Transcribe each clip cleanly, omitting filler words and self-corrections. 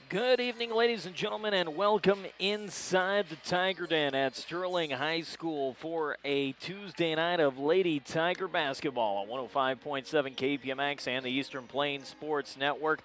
Good evening, ladies and gentlemen, and welcome inside the Tiger Den at Sterling High School for a Tuesday night of Lady Tiger basketball on 105.7 KPMX and the Eastern Plains Sports Network.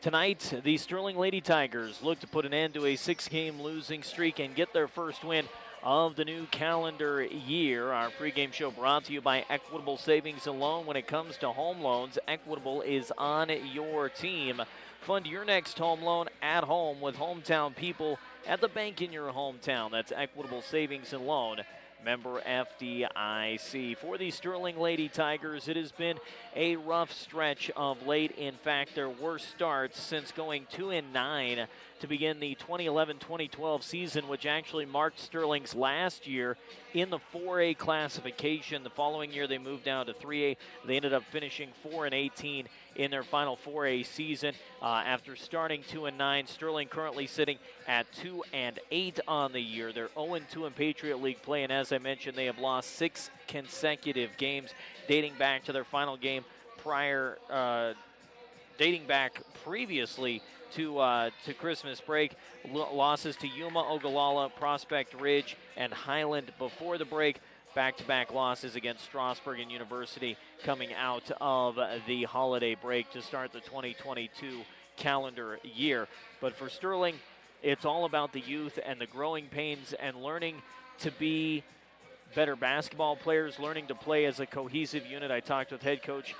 Tonight, the Sterling Lady Tigers look to put an end to a six-game losing streak and get their first win of the new calendar year. Our pregame show brought to you by Equitable Savings and Loan. When it comes to home loans, Equitable is on your team. Fund your next home loan at home with hometown people at the bank in your hometown. That's Equitable Savings and Loan. Member FDIC. For the Sterling Lady Tigers, it has been a rough stretch of late. In fact, their worst starts since going 2-9 to begin the 2011-2012 season, which actually marked Sterling's last year in the 4A classification. The following year, they moved down to 3A. They ended up finishing 4-18 in their final 4A season. After starting 2-9, Sterling currently sitting at 2-8 on the year. They're 0-2 in Patriot League play, and as I mentioned, they have lost 6 consecutive games, dating back to their final game dating back previously to Christmas break. Losses to Yuma, Ogallala, Prospect Ridge, and Highland before the break. Back-to-back losses against Strasburg and University coming out of the holiday break to start the 2022 calendar year. But for Sterling, it's all about the youth and the growing pains and learning to be better basketball players, learning to play as a cohesive unit. I talked with head coach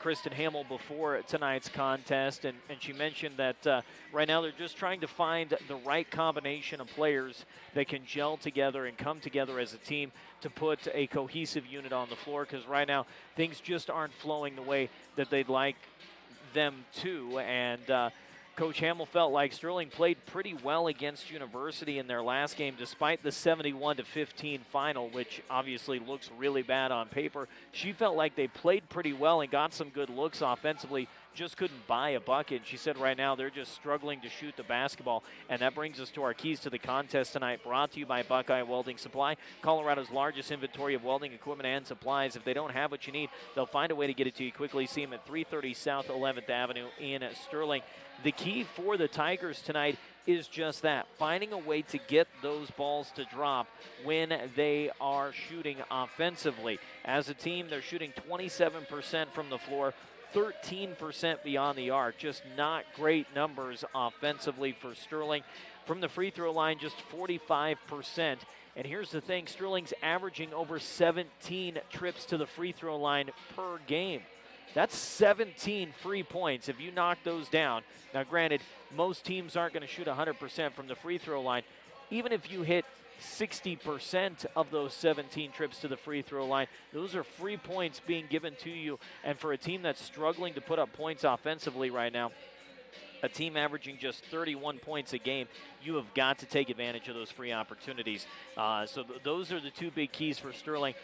Kristen Hamill before tonight's contest, and she mentioned that right now they're just trying to find the right combination of players that can gel together and come together as a team to put a cohesive unit on the floor, because right now things just aren't flowing the way that they'd like them to. And Coach Hamill felt like Sterling played pretty well against University in their last game, despite the 71-15 final, which obviously looks really bad on paper. She felt like they played pretty well and got some good looks offensively, just couldn't buy a bucket. She said right now they're just struggling to shoot the basketball, and that brings us to our keys to the contest tonight, brought to you by Buckeye Welding Supply, Colorado's largest inventory of welding equipment and supplies. If they don't have what you need, they'll find a way to get it to you quickly. See them at 330 South 11th Avenue in Sterling. The key for the Tigers tonight is just that, finding a way to get those balls to drop when they are shooting offensively. As a team, they're shooting 27% from the floor, 13% beyond the arc. Just not great numbers offensively for Sterling. From the free throw line, just 45%. And here's the thing, Sterling's averaging over 17 trips to the free throw line per game. That's 17 free points if you knock those down. Now, granted, most teams aren't going to shoot 100% from the free throw line. Even if you hit 60% of those 17 trips to the free throw line, those are free points being given to you. And for a team that's struggling to put up points offensively right now, a team averaging just 31 points a game, you have got to take advantage of those free opportunities. Those are the two big keys for Sterling.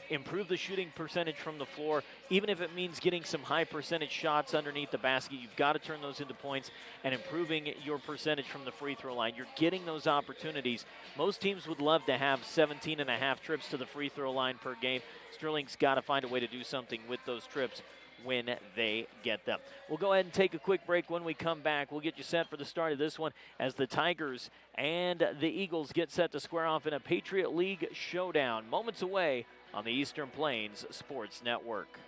Improve the shooting percentage from the floor. Even if it means getting some high percentage shots underneath the basket, you've got to turn those into points, and improving your percentage from the free throw line. You're getting those opportunities. Most teams would love to have 17 and a half trips to the free throw line per game. Sterling's got to find a way to do something with those trips when they get them. We'll go ahead and take a quick break. When we come back, we'll get you set for the start of this one as the Tigers and the Eagles get set to square off in a Patriot League showdown moments away on the Eastern Plains Sports Network.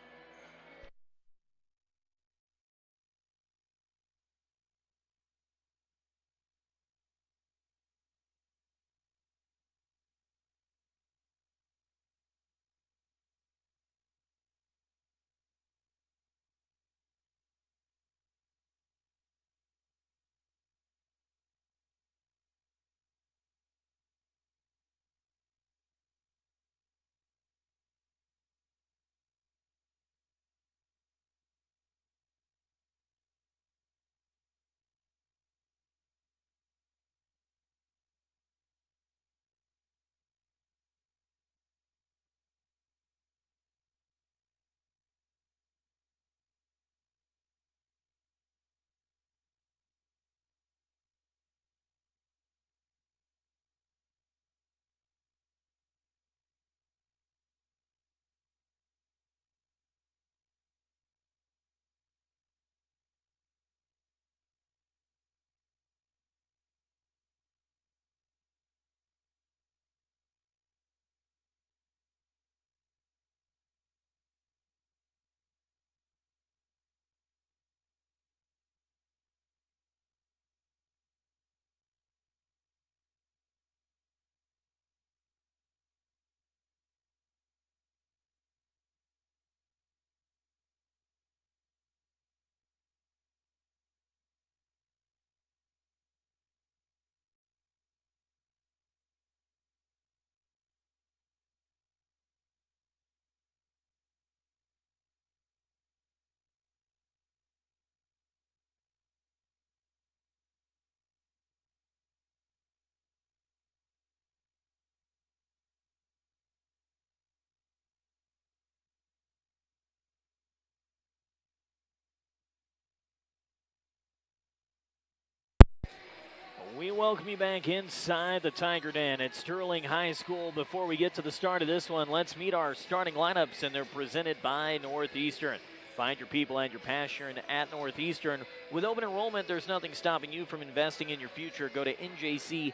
welcome you back inside the Tiger Den at Sterling High School. Before we get to the start of this one, let's meet our starting lineups, and they're presented by Northeastern. Find your people and your passion at Northeastern. With open enrollment, there's nothing stopping you from investing in your future. Go to njc.edu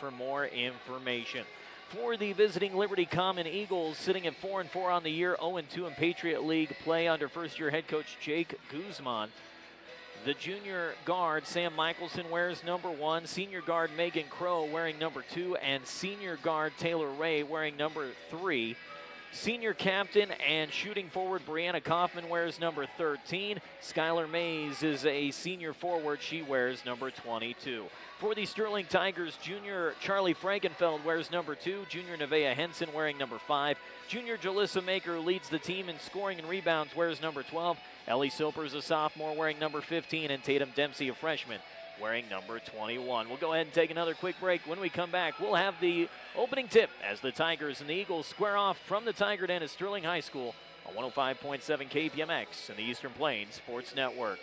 for more information. For the visiting Liberty Common Eagles, sitting at 4-4 on the year, 0-2 in Patriot League play under first-year head coach Jake Guzman. The junior guard, Sam Michelson, wears number 1. Senior guard, Megan Crow, wearing number 2. And senior guard, Taylor Ray, wearing number 3. Senior captain and shooting forward, Brianna Kaufman, wears number 13. Skylar Mays is a senior forward. She wears number 22. For the Sterling Tigers, junior Charlie Frankenfeld wears number 2. Junior Nevaeh Henson wearing number 5. Junior Jalissa Maker leads the team in scoring and rebounds, wears number 12. Ellie Soper's a sophomore wearing number 15. And Tatum Dempsey, a freshman, wearing number 21. We'll go ahead and take another quick break. When we come back, we'll have the opening tip as the Tigers and the Eagles square off from the Tiger Den at Sterling High School on 105.7 KPMX and the Eastern Plains Sports Network.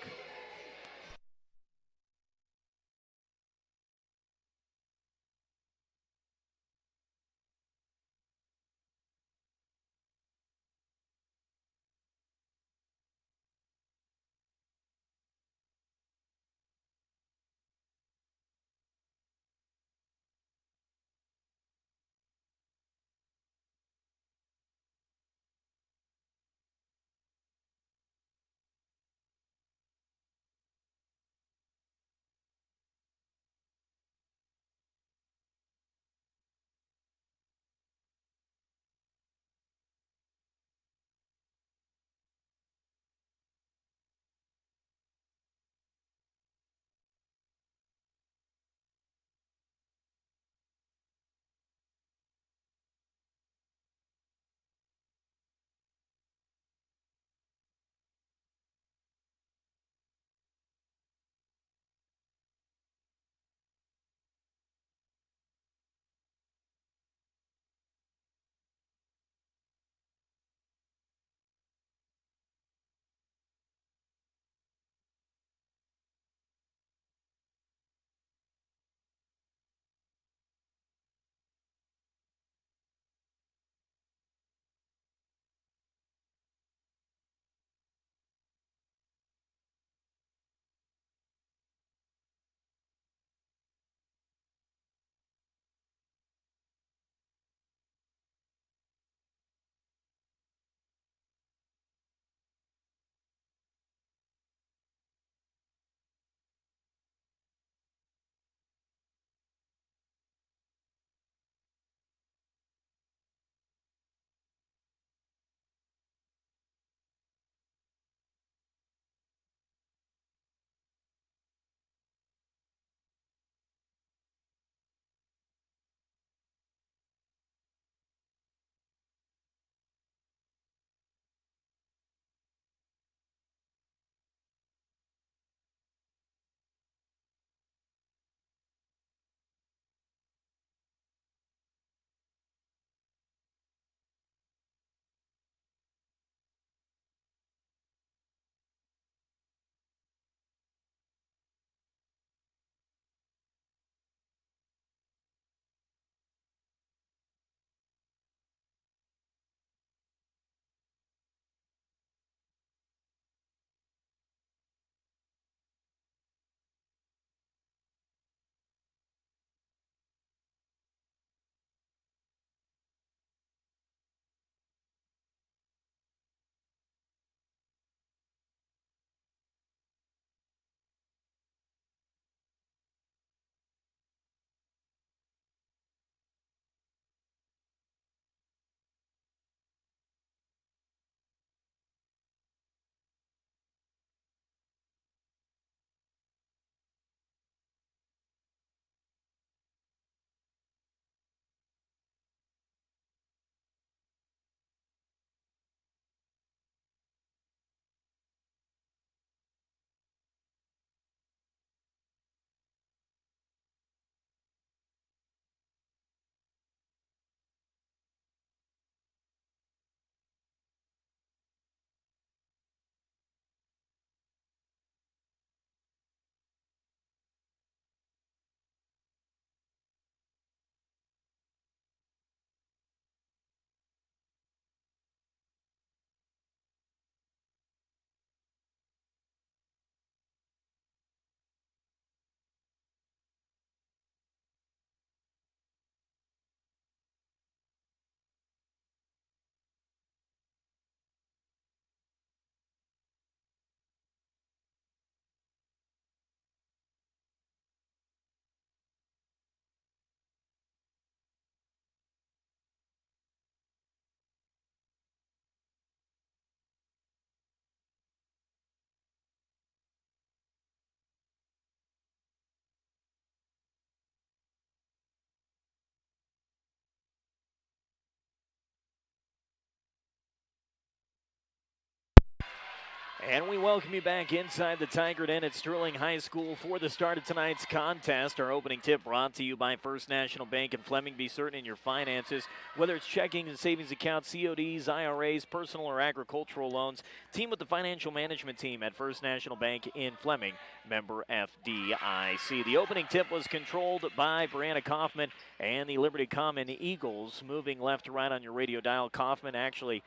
And we welcome you back inside the Tiger Den at Sterling High School for the start of tonight's contest. Our opening tip brought to you by First National Bank in Fleming. Be certain in your finances, whether it's checking and savings accounts, CODs, IRAs, personal or agricultural loans. Team with the financial management team at First National Bank in Fleming, member FDIC. The opening tip was controlled by Brianna Kaufman and the Liberty Common Eagles. Moving left to right on your radio dial, Kaufman actually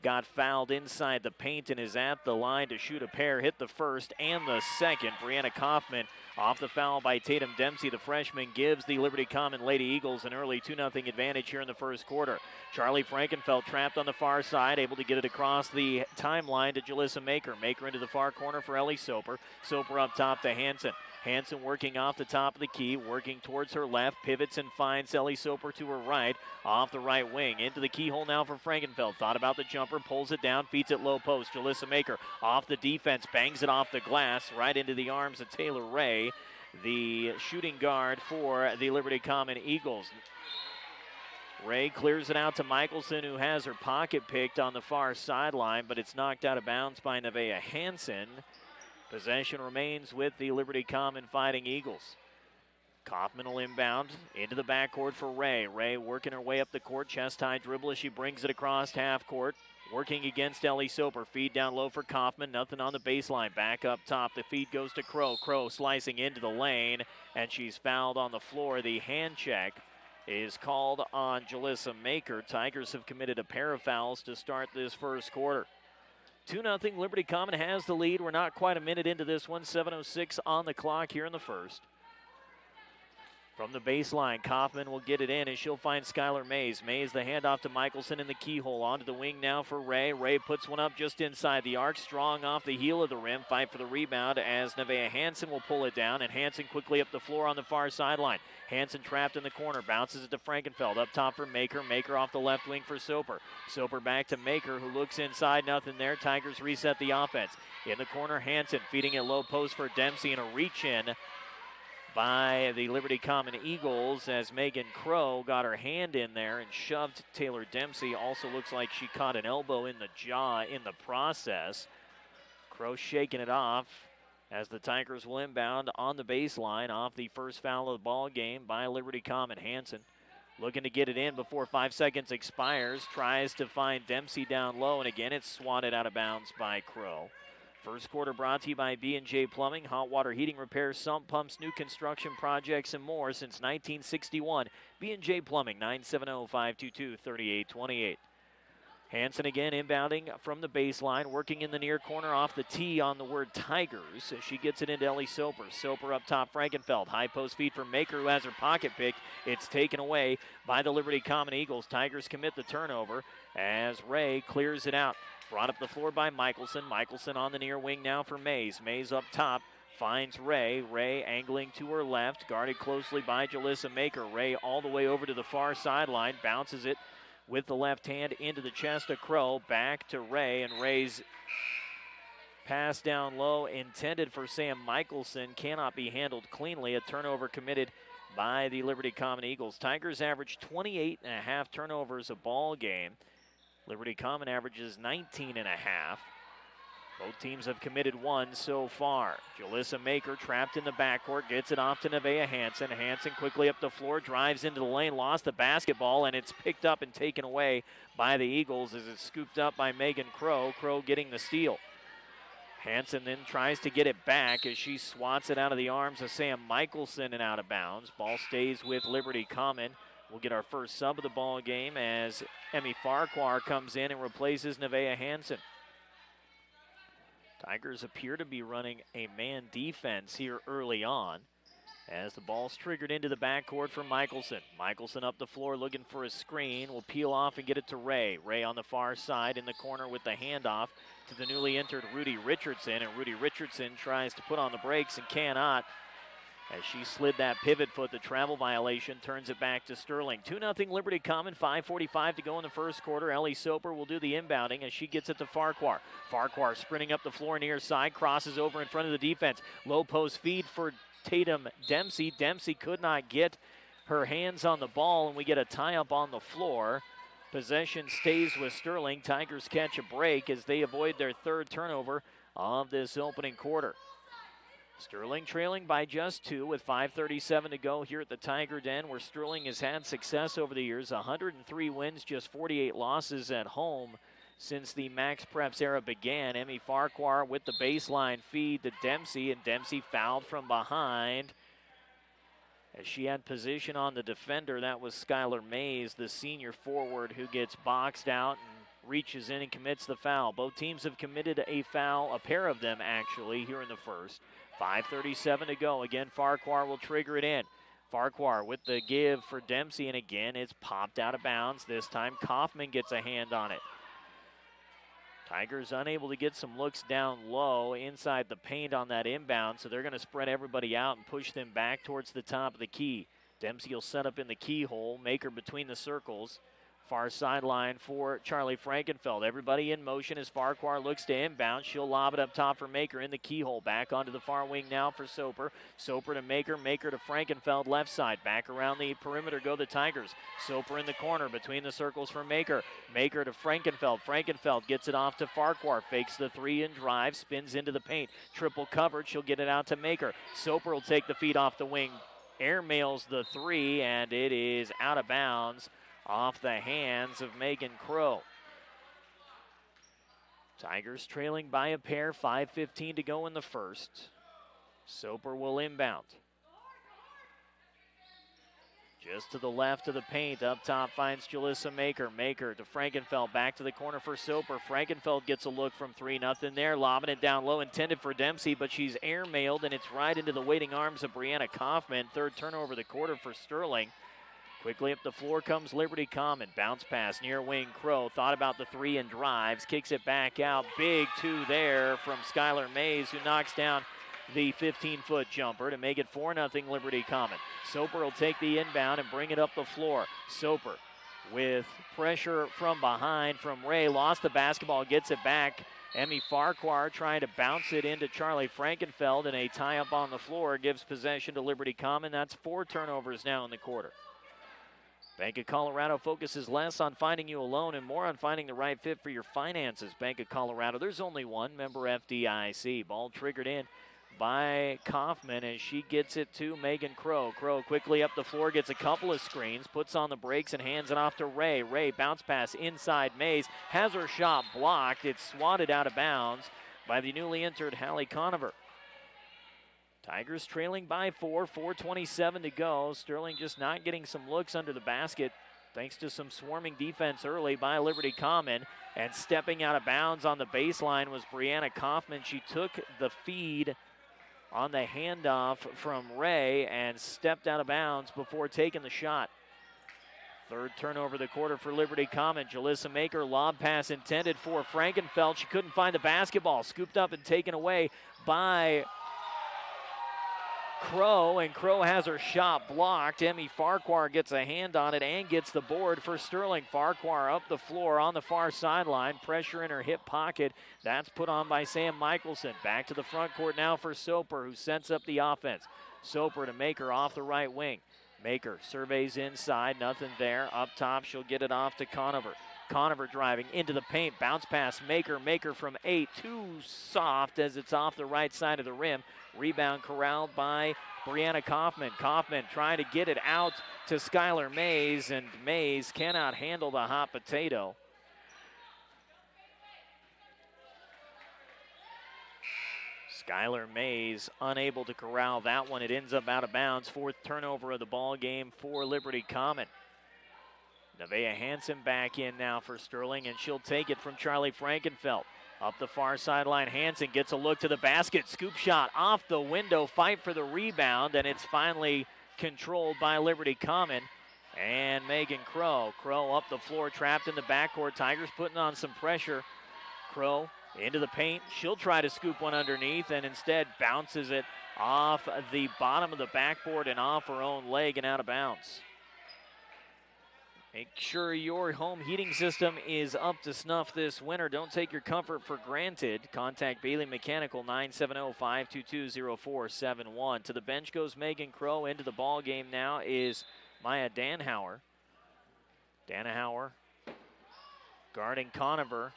got fouled inside the paint and is at the line to shoot a pair. Hit the first and the second. Brianna Kaufman off the foul by Tatum Dempsey, the freshman, gives the Liberty Common Lady Eagles an early 2-0 advantage here in the first quarter. Charlie Frankenfeld trapped on the far side, able to get it across the timeline to Jalissa Maker. Maker into the far corner for Ellie Soper. Soper up top to Hansen. Hansen working off the top of the key, working towards her left, pivots and finds Ellie Soper to her right, off the right wing. Into the keyhole now for Frankenfeld. Thought about the jumper, pulls it down, feeds it low post. Jalissa Maker off the defense, bangs it off the glass, right into the arms of Taylor Ray, the shooting guard for the Liberty Common Eagles. Ray clears it out to Michelson, who has her pocket picked on the far sideline, but it's knocked out of bounds by Nevaeh Hansen. Possession remains with the Liberty Common Fighting Eagles. Kaufman will inbound into the backcourt for Ray. Ray working her way up the court, chest high dribble as she brings it across half court. Working against Ellie Soper. Feed down low for Kaufman. Nothing on the baseline. Back up top. The feed goes to Crow. Crow slicing into the lane, and she's fouled on the floor. The hand check is called on Jalissa Maker. Tigers have committed a pair of fouls to start this first quarter. 2-0, Liberty Common has the lead. We're not quite a minute into this one. 7:06 on the clock here in the first. From the baseline, Kaufman will get it in as she'll find Skylar Mays. Mays the handoff to Michelson in the keyhole. Onto the wing now for Ray. Ray puts one up just inside the arc. Strong off the heel of the rim. Fight for the rebound as Nevaeh Hansen will pull it down. And Hansen quickly up the floor on the far sideline. Hansen trapped in the corner. Bounces it to Frankenfeld. Up top for Maker. Maker off the left wing for Soper. Soper back to Maker, who looks inside. Nothing there. Tigers reset the offense. In the corner, Hansen feeding it low post for Dempsey, and a reach in by the Liberty Common Eagles as Megan Crow got her hand in there and shoved Taylor Dempsey. Also looks like she caught an elbow in the jaw in the process. Crow shaking it off as the Tigers will inbound on the baseline off the first foul of the ball game by Liberty Common. Hansen looking to get it in before 5 seconds expires. Tries to find Dempsey down low, and again it's swatted out of bounds by Crow. First quarter brought to you by B&J Plumbing, hot water heating repairs, sump pumps, new construction projects, and more since 1961. B&J Plumbing, 970-522-3828. Hansen again inbounding from the baseline, working in the near corner off the tee on the word Tigers. She gets it into Ellie Soper. Soper up top, Frankenfeld. High post feed from Maker, who has her pocket picked. It's taken away by the Liberty Common Eagles. Tigers commit the turnover as Ray clears it out. Brought up the floor by Michelson. Michelson on the near wing now for Mays. Mays up top. Finds Ray. Ray angling to her left. Guarded closely by Jalissa Maker. Ray all the way over to the far sideline. Bounces it with the left hand into the chest of Crow. Back to Ray. And Ray's pass down low intended for Sam Michelson cannot be handled cleanly. A turnover committed by the Liberty Common Eagles. Tigers average 28.5 turnovers a ball game. Liberty Common averages 19.5. Both teams have committed one so far. Jalissa Maker trapped in the backcourt, gets it off to Nevaeh Hansen. Hansen quickly up the floor, drives into the lane, lost the basketball, and it's picked up and taken away by the Eagles as it's scooped up by Megan Crow. Crow getting the steal. Hansen then tries to get it back as she swats it out of the arms of Sam Michelson and out of bounds. Ball stays with Liberty Common. We'll get our first sub of the ball game as Emmy Farquhar comes in and replaces Nevaeh Hansen. Tigers appear to be running a man defense here early on as the ball's triggered into the backcourt for Michelson. Michelson up the floor looking for a screen. Will peel off and get it to Ray. Ray on the far side in the corner with the handoff to the newly entered Rudy Richardson. And Rudy Richardson tries to put on the brakes and cannot. As she slid that pivot foot, the travel violation turns it back to Sterling. 2-0 Liberty Common, 5:45 to go in the first quarter. Ellie Soper will do the inbounding as she gets it to Farquhar. Farquhar sprinting up the floor near side, crosses over in front of the defense. Low post feed for Tatum Dempsey. Dempsey could not get her hands on the ball, and we get a tie-up on the floor. Possession stays with Sterling. Tigers catch a break as they avoid their third turnover of this opening quarter. Sterling trailing by just 2 with 5:37 to go here at the Tiger Den, where Sterling has had success over the years. 103 wins, just 48 losses at home since the Max Preps era began. Emmy Farquhar with the baseline feed to Dempsey, and Dempsey fouled from behind as she had position on the defender. That was Skylar Mays, the senior forward, who gets boxed out and reaches in and commits the foul. Both teams have committed a foul, a pair of them actually, here in the first. 5:37 to go. Again, Farquhar will trigger it in. Farquhar with the give for Dempsey, and again, it's popped out of bounds. This time, Kaufman gets a hand on it. Tigers unable to get some looks down low inside the paint on that inbound, so they're going to spread everybody out and push them back towards the top of the key. Dempsey will set up in the keyhole, Maker between the circles. Far sideline for Charlie Frankenfeld. Everybody in motion as Farquhar looks to inbound. She'll lob it up top for Maker in the keyhole. Back onto the far wing now for Soper. Soper to Maker. Maker to Frankenfeld left side. Back around the perimeter go the Tigers. Soper in the corner between the circles for Maker. Maker to Frankenfeld. Frankenfeld gets it off to Farquhar. Fakes the three and drive. Spins into the paint. Triple covered. She'll get it out to Maker. Soper will take the feed off the wing. Airmails the three, and it is out of bounds off the hands of Megan Crow. Tigers trailing by a pair, 5:15 to go in the first. Soper will inbound. Just to the left of the paint, up top finds Jalissa Maker. Maker to Frankenfeld, back to the corner for Soper. Frankenfeld gets a look from three, nothing there. Lobbing it down low, intended for Dempsey, but she's airmailed, and it's right into the waiting arms of Brianna Kaufman. Third turnover of the quarter for Sterling. Quickly up the floor comes Liberty Common. Bounce pass near wing. Crow thought about the three and drives. Kicks it back out. Big two there from Skylar Mays, who knocks down the 15-foot jumper to make it 4-0 Liberty Common. Soper will take the inbound and bring it up the floor. Soper with pressure from behind from Ray. Lost the basketball, gets it back. Emmy Farquhar trying to bounce it into Charlie Frankenfeld, and a tie-up on the floor gives possession to Liberty Common. That's 4 turnovers now in the quarter. Bank of Colorado focuses less on finding you a loan and more on finding the right fit for your finances. Bank of Colorado, there's only one, member FDIC. Ball triggered in by Kaufman as she gets it to Megan Crow. Crow quickly up the floor, gets a couple of screens, puts on the brakes and hands it off to Ray. Ray bounce pass inside Mays, has her shot blocked. It's swatted out of bounds by the newly entered Hallie Conover. Tigers trailing by 4, 4:27 to go. Sterling just not getting some looks under the basket thanks to some swarming defense early by Liberty Common. And stepping out of bounds on the baseline was Brianna Kaufman. She took the feed on the handoff from Ray and stepped out of bounds before taking the shot. Third turnover of the quarter for Liberty Common. Jalissa Maker, lob pass intended for Frankenfeld. She couldn't find the basketball. Scooped up and taken away by Crow, and Crow has her shot blocked. Emmy Farquhar gets a hand on it and gets the board for Sterling. Farquhar up the floor on the far sideline. Pressure in her hip pocket. That's put on by Sam Michelson. Back to the front court now for Soper, who sets up the offense. Soper to Maker off the right wing. Maker surveys inside, nothing there. Up top, she'll get it off to Conover. Conover driving into the paint. Bounce pass, Maker. Maker from 8. Too soft as it's off the right side of the rim. Rebound corralled by Brianna Kaufman. Kaufman trying to get it out to Skylar Mays, and Mays cannot handle the hot potato. Skylar Mays unable to corral that one. It ends up out of bounds. 4th turnover of the ball game for Liberty Common. Nevaeh Hansen back in now for Sterling, and she'll take it from Charlie Frankenfeld. Up the far sideline, Hansen gets a look to the basket. Scoop shot off the window, fight for the rebound, and it's finally controlled by Liberty Common and Megan Crow. Crow up the floor, trapped in the backcourt. Tigers putting on some pressure. Crow into the paint. She'll try to scoop one underneath and instead bounces it off the bottom of the backboard and off her own leg and out of bounds. Make sure your home heating system is up to snuff this winter. Don't take your comfort for granted. Contact Bailey Mechanical, 970-522-0471. To the bench goes Megan Crow. Into the ball game now is Maya Danhauer. Danhauer guarding Conover.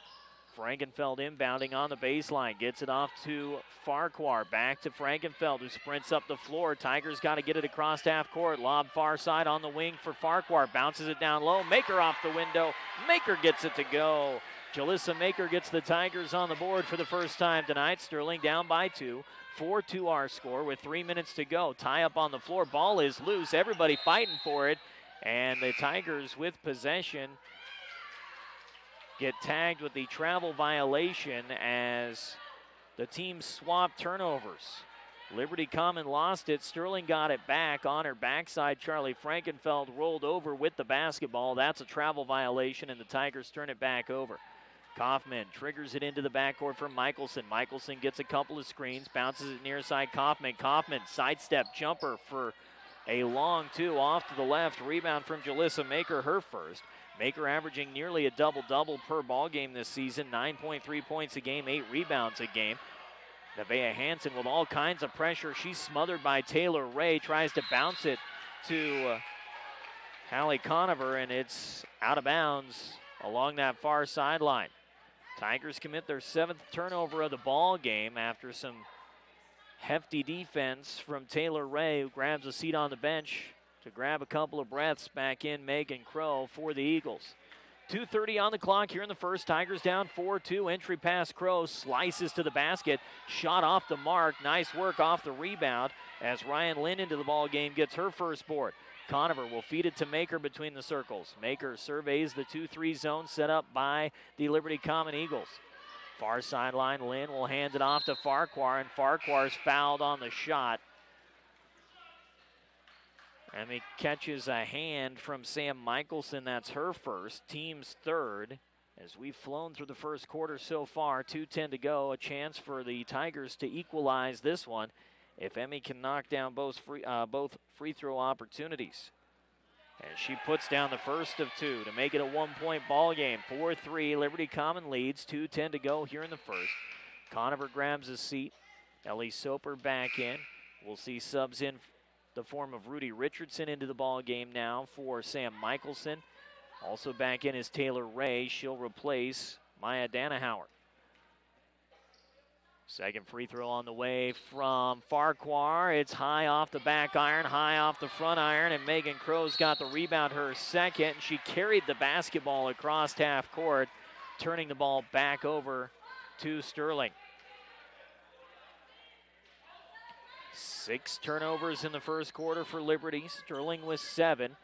Frankenfeld inbounding on the baseline. Gets it off to Farquhar. Back to Frankenfeld, who sprints up the floor. Tigers got to get it across half court. Lob far side on the wing for Farquhar. Bounces it down low. Maker off the window. Maker gets it to go. Jalissa Maker gets the Tigers on the board for the first time tonight. Sterling down by 2. 4-2 our score with 3 minutes to go. Tie up on the floor. Ball is loose. Everybody fighting for it. And the Tigers with possession get tagged with the travel violation as the team swapped turnovers. Liberty Common lost it. Sterling got it back on her backside. Charlie Frankenfeld rolled over with the basketball. That's a travel violation, and the Tigers turn it back over. Kaufman triggers it into the backcourt for Michelson. Michelson gets a couple of screens, bounces it near side Kaufman. Kaufman sidestep jumper for a long 2 off to the left. Rebound from Jalissa Maker, her first. Maker averaging nearly a double-double per ball game this season. 9.3 points a game, 8 rebounds a game. Nevaeh Hansen with all kinds of pressure. She's smothered by Taylor Ray. Tries to bounce it to Hallie Conover, and it's out of bounds along that far sideline. Tigers commit their 7th turnover of the ball game after some hefty defense from Taylor Ray, who grabs a seat on the bench to grab a couple of breaths. Back in Megan Crow for the Eagles. 2:30 on the clock here in the first. Tigers down 4-2. Entry pass Crow, slices to the basket. Shot off the mark. Nice work off the rebound as Ryan Lynn into the ball game gets her first board. Conover will feed it to Maker between the circles. Maker surveys the 2-3 zone set up by the Liberty Common Eagles. Far sideline, Lynn will hand it off to Farquhar, and Farquhar's fouled on the shot. And he catches a hand from Sam Michelson. That's her first, team's third. As we've flown through the first quarter so far, 2:10 to go, a chance for the Tigers to equalize this one if Emmy can knock down both free throw opportunities. And she puts down the first of 2 to make it a 1-point ball game. 4-3, Liberty Common leads, 2:10 to go here in the first. Conover grabs a seat. Ellie Soper back in. We'll see subs in the form of Rudy Richardson into the ball game now for Sam Michelson. Also back in is Taylor Ray. She'll replace Maya Danahauer. Second free throw on the way from Farquhar. It's high off the back iron, high off the front iron, and Megan Crow's got the rebound, her second. She carried the basketball across half court, turning the ball back over to Sterling. 6 turnovers in the first quarter for Liberty. Sterling with 7.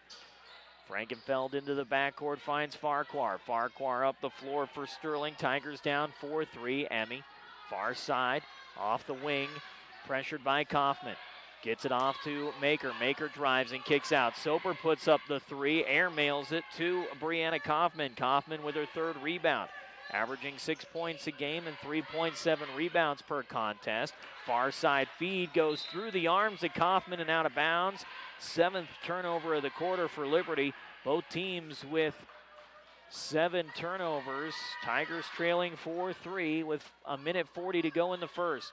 Frankenfeld into the backcourt, finds Farquhar. Farquhar up the floor for Sterling. Tigers down 4-3. Emmy, far side, off the wing, pressured by Kaufman. Gets it off to Maker. Maker drives and kicks out. Soper puts up the 3, air mails it to Brianna Kaufman. Kaufman with her 3rd rebound. Averaging 6 points a game and 3.7 rebounds per contest. Far side feed goes through the arms of Kaufman and out of bounds. 7th turnover of the quarter for Liberty. Both teams with 7 turnovers. Tigers trailing 4-3 with a minute 40 to go in the first.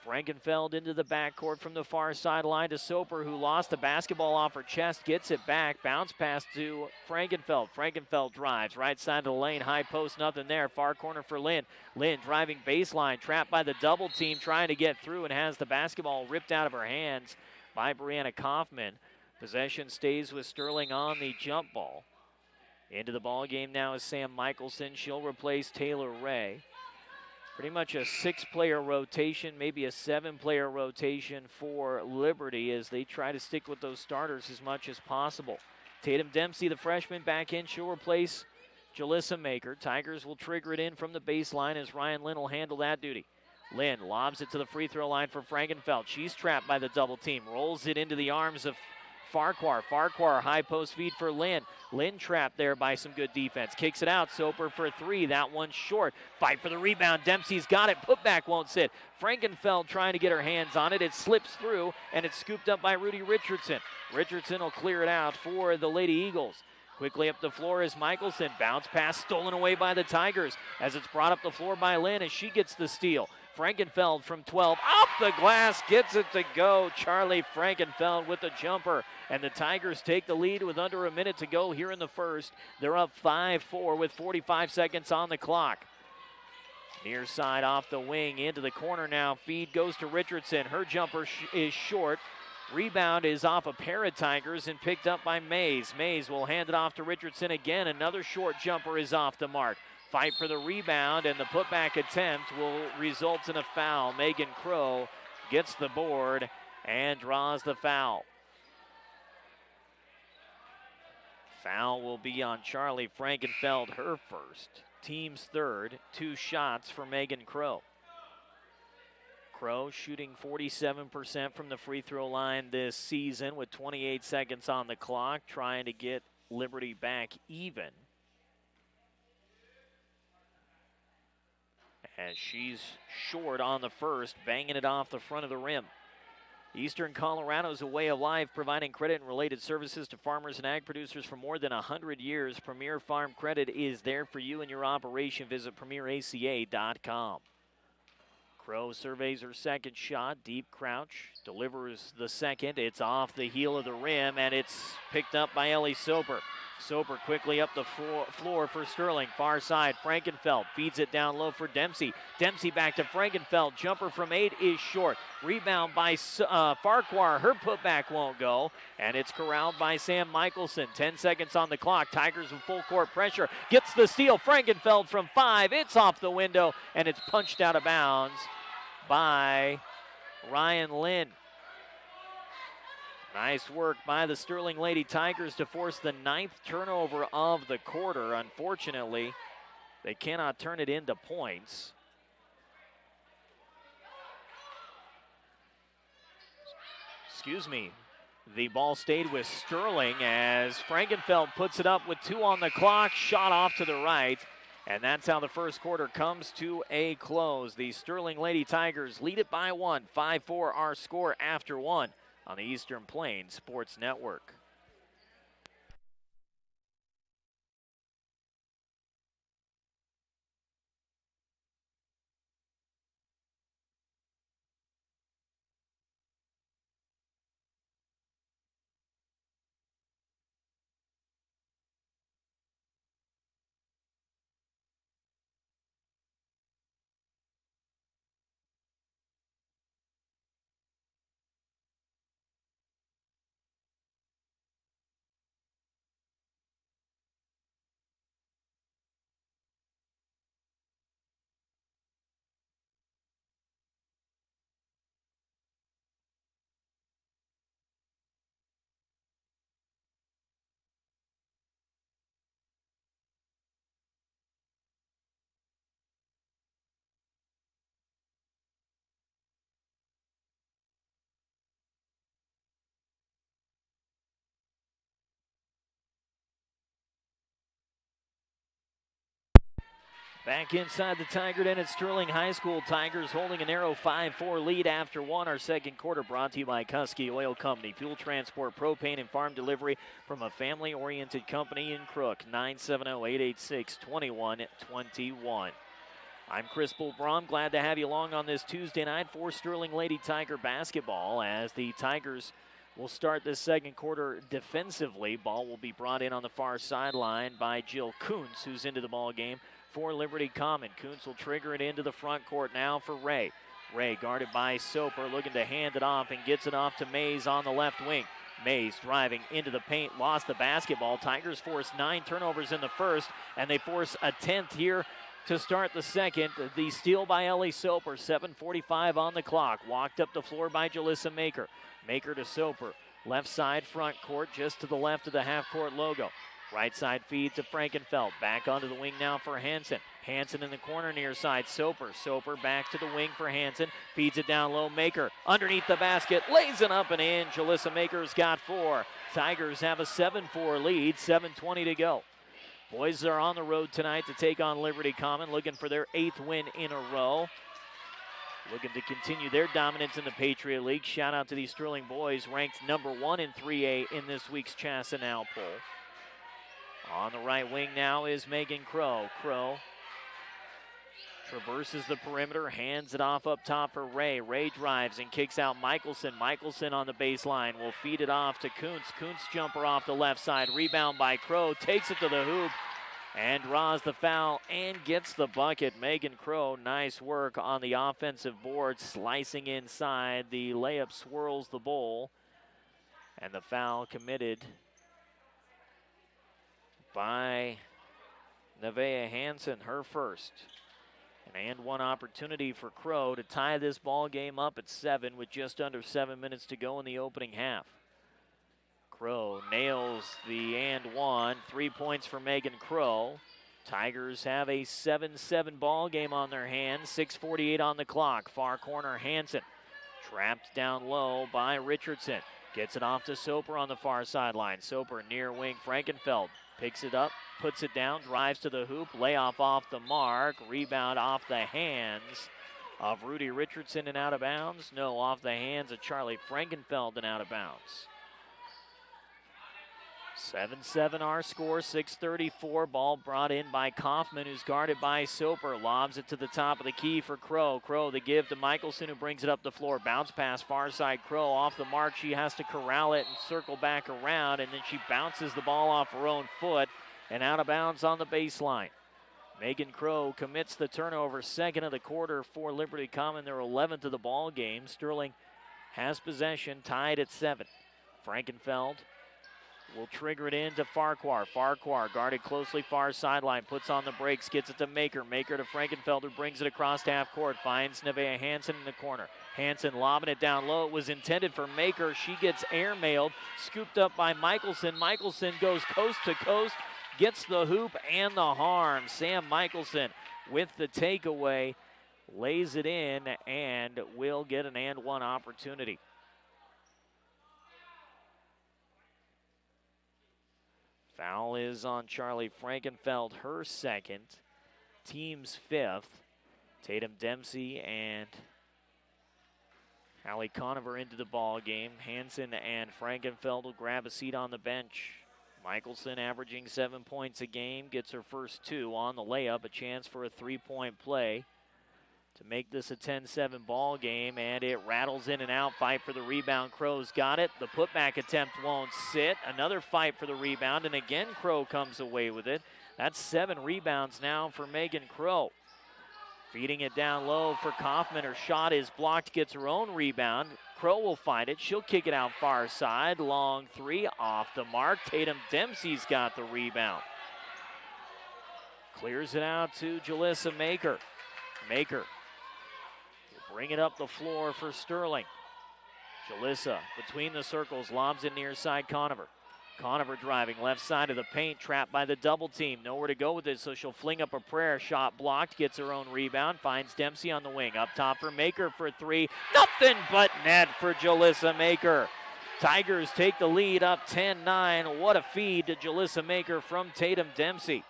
Frankenfeld into the backcourt from the far sideline to Soper, who lost the basketball off her chest, gets it back. Bounce pass to Frankenfeld. Frankenfeld drives right side of the lane, high post, nothing there. Far corner for Lynn. Lynn driving baseline, trapped by the double team, trying to get through and has the basketball ripped out of her hands by Brianna Kaufman. Possession stays with Sterling on the jump ball. Into the ball game now is Sam Michelson. She'll replace Taylor Ray. Pretty much a 6-player rotation, maybe a 7-player rotation for Liberty as they try to stick with those starters as much as possible. Tatum Dempsey, the freshman, back in. She'll replace Jalissa Maker. Tigers will trigger it in from the baseline as Ryan Lynn will handle that duty. Lynn lobs it to the free throw line for Frankenfeld. She's trapped by the double team. Rolls it into the arms of Farquhar. Farquhar, high post feed for Lynn. Lynn trapped there by some good defense. Kicks it out. Soper for 3. That one's short. Fight for the rebound. Dempsey's got it. Putback won't sit. Frankenfeld trying to get her hands on it. It slips through, and it's scooped up by Rudy Richardson. Richardson will clear it out for the Lady Eagles. Quickly up the floor is Michelson. Bounce pass stolen away by the Tigers as it's brought up the floor by Lynn as she gets the steal. Frankenfeld from 12, off the glass, gets it to go. Charlie Frankenfeld with the jumper. And the Tigers take the lead with under a minute to go here in the first. They're up 5-4 with 45 seconds on the clock. Near side off the wing into the corner now. Feed goes to Richardson. Her jumper is short. Rebound is off a pair of Tigers and picked up by Mays. Mays will hand it off to Richardson again. Another short jumper is off the mark. Fight for the rebound, and the putback attempt will result in a foul. Megan Crow gets the board and draws the foul. Foul will be on Charlie Frankenfeld, her first. Team's third. 2 shots for Megan Crow. Crow shooting 47% from the free throw line this season with 28 seconds on the clock, trying to get Liberty back even. As she's short on the first, banging it off the front of the rim. Eastern Colorado's a way of life, providing credit and related services to farmers and ag producers for more than 100 years. Premier Farm Credit is there for you and your operation. Visit premieraca.com. Crow surveys her second shot. Deep crouch. Delivers the second. It's off the heel of the rim, and it's picked up by Ellie Soper. Soper quickly up the floor for Sterling. Far side, Frankenfeld feeds it down low for Dempsey. Dempsey back to Frankenfeld. Jumper from 8 is short. Rebound by Farquhar. Her putback won't go, and it's corralled by Sam Michelson. 10 seconds on the clock. Tigers with full court pressure. Gets the steal. Frankenfeld from 5. It's off the window, and it's punched out of bounds by Ryan Lynn. Nice work by the Sterling Lady Tigers to force the 9th turnover of the quarter. Unfortunately, they cannot turn it into points. Excuse me. The ball stayed with Sterling as Frankenfeld puts it up with 2 on the clock. Shot off to the right. And that's how the first quarter comes to a close. The Sterling Lady Tigers lead it by 1. 5-4 our score after 1 on the Eastern Plains Sports Network. Back inside the Tiger Den at Sterling High School. Tigers holding a narrow 5-4 lead after 1. Our second quarter brought to you by Kuski Oil Company. Fuel transport, propane, and farm delivery from a family-oriented company in Crook. 970-886-2121. I'm Chris Bullbrom. Glad to have you along on this Tuesday night for Sterling Lady Tiger basketball as the Tigers will start this second quarter defensively. Ball will be brought in on the far sideline by Jill Kuntz, who's into the ball game for Liberty Common. Kuntz will trigger it into the front court now for Ray. Ray guarded by Soper, looking to hand it off and gets it off to Mays on the left wing. Mays driving into the paint, lost the basketball. Tigers force 9 turnovers in the first, and they force a 10th here to start the second. The steal by Ellie Soper, 7:45 on the clock. Walked up the floor by Jalissa Maker. Maker to Soper. Left side front court, just to the left of the half-court logo. Right side feed to Frankenfeld. Back onto the wing now for Hansen. Hansen in the corner near side. Soper. Soper back to the wing for Hansen. Feeds it down low. Maker underneath the basket. Lays it up and in. Jalissa Maker's got 4. Tigers have a 7-4 lead. 7:20 to go. Boys are on the road tonight to take on Liberty Common, looking for their 8th win in a row. Looking to continue their dominance in the Patriot League. Shout out to these Sterling boys, ranked number 1 in 3A in this week's Chasanow poll. On the right wing now is Megan Crow. Crow traverses the perimeter, hands it off up top for Ray. Ray drives and kicks out Michelson. Michelson on the baseline will feed it off to Kuntz. Kuntz jumper off the left side. Rebound by Crow. Takes it to the hoop and draws the foul and gets the bucket. Megan Crow, nice work on the offensive board, slicing inside. The layup swirls the bowl, and the foul committed by Nevaeh Hansen, her first. An and one opportunity for Crow to tie this ball game up at 7 with just under 7 minutes to go in the opening half. Crow nails the and one. 3 points for Megan Crow. Tigers have a 7-7 ball game on their hands. 6:48 on the clock. Far corner Hansen. Trapped down low by Richardson. Gets it off to Soper on the far sideline. Soper near wing Frankenfeld. Picks it up, puts it down, drives to the hoop. Layoff off the mark. Rebound off the hands of Rudy Richardson and out of bounds. No, off the hands of Charlie Frankenfeld and out of bounds. 7-7 our score, 6:34. Ball brought in by Kaufman, who's guarded by Soper. Lobs it to the top of the key for Crow. Crow the give to Michelson, who brings it up the floor. Bounce pass far side Crow off the mark. She has to corral it and circle back around, and then she bounces the ball off her own foot and out of bounds on the baseline. Megan Crow commits the turnover, second of the quarter for Liberty Common, their 11th of the ball game. Sterling has possession, tied at 7. Frankenfeld will trigger it into Farquhar. Farquhar guarded closely far sideline, puts on the brakes, gets it to Maker. Maker to Frankenfeld, who brings it across half court, finds Nevaeh Hansen in the corner. Hansen lobbing it down low. It was intended for Maker. She gets airmailed, scooped up by Michelson. Michelson goes coast to coast, gets the hoop and the harm. Sam Michelson with the takeaway, lays it in, and will get an and one opportunity. Foul is on Charlie Frankenfeld, her second, team's 5th. Tatum Dempsey and Hallie Conover into the ball game. Hansen and Frankenfeld will grab a seat on the bench. Michelson averaging 7 points a game, gets her first 2 on the layup, a chance for a 3-point play to make this a 10-7 ball game, and it rattles in and out. Fight for the rebound. Crow's got it. The putback attempt won't sit. Another fight for the rebound, and again Crow comes away with it. That's 7 rebounds now for Megan Crow. Feeding it down low for Kaufman. Her shot is blocked, gets her own rebound. Crow will find it. She'll kick it out far side. Long 3 off the mark. Tatum Dempsey's got the rebound. Clears it out to Jalissa Maker. Maker bring it up the floor for Sterling. Jalissa between the circles, lobs it near side Conover. Conover driving left side of the paint, trapped by the double team. Nowhere to go with it, so she'll fling up a prayer. Shot blocked, gets her own rebound, finds Dempsey on the wing. Up top for Maker for 3. Nothing but net for Jalissa Maker. Tigers take the lead up 10-9. What a feed to Jalissa Maker from Tatum Dempsey.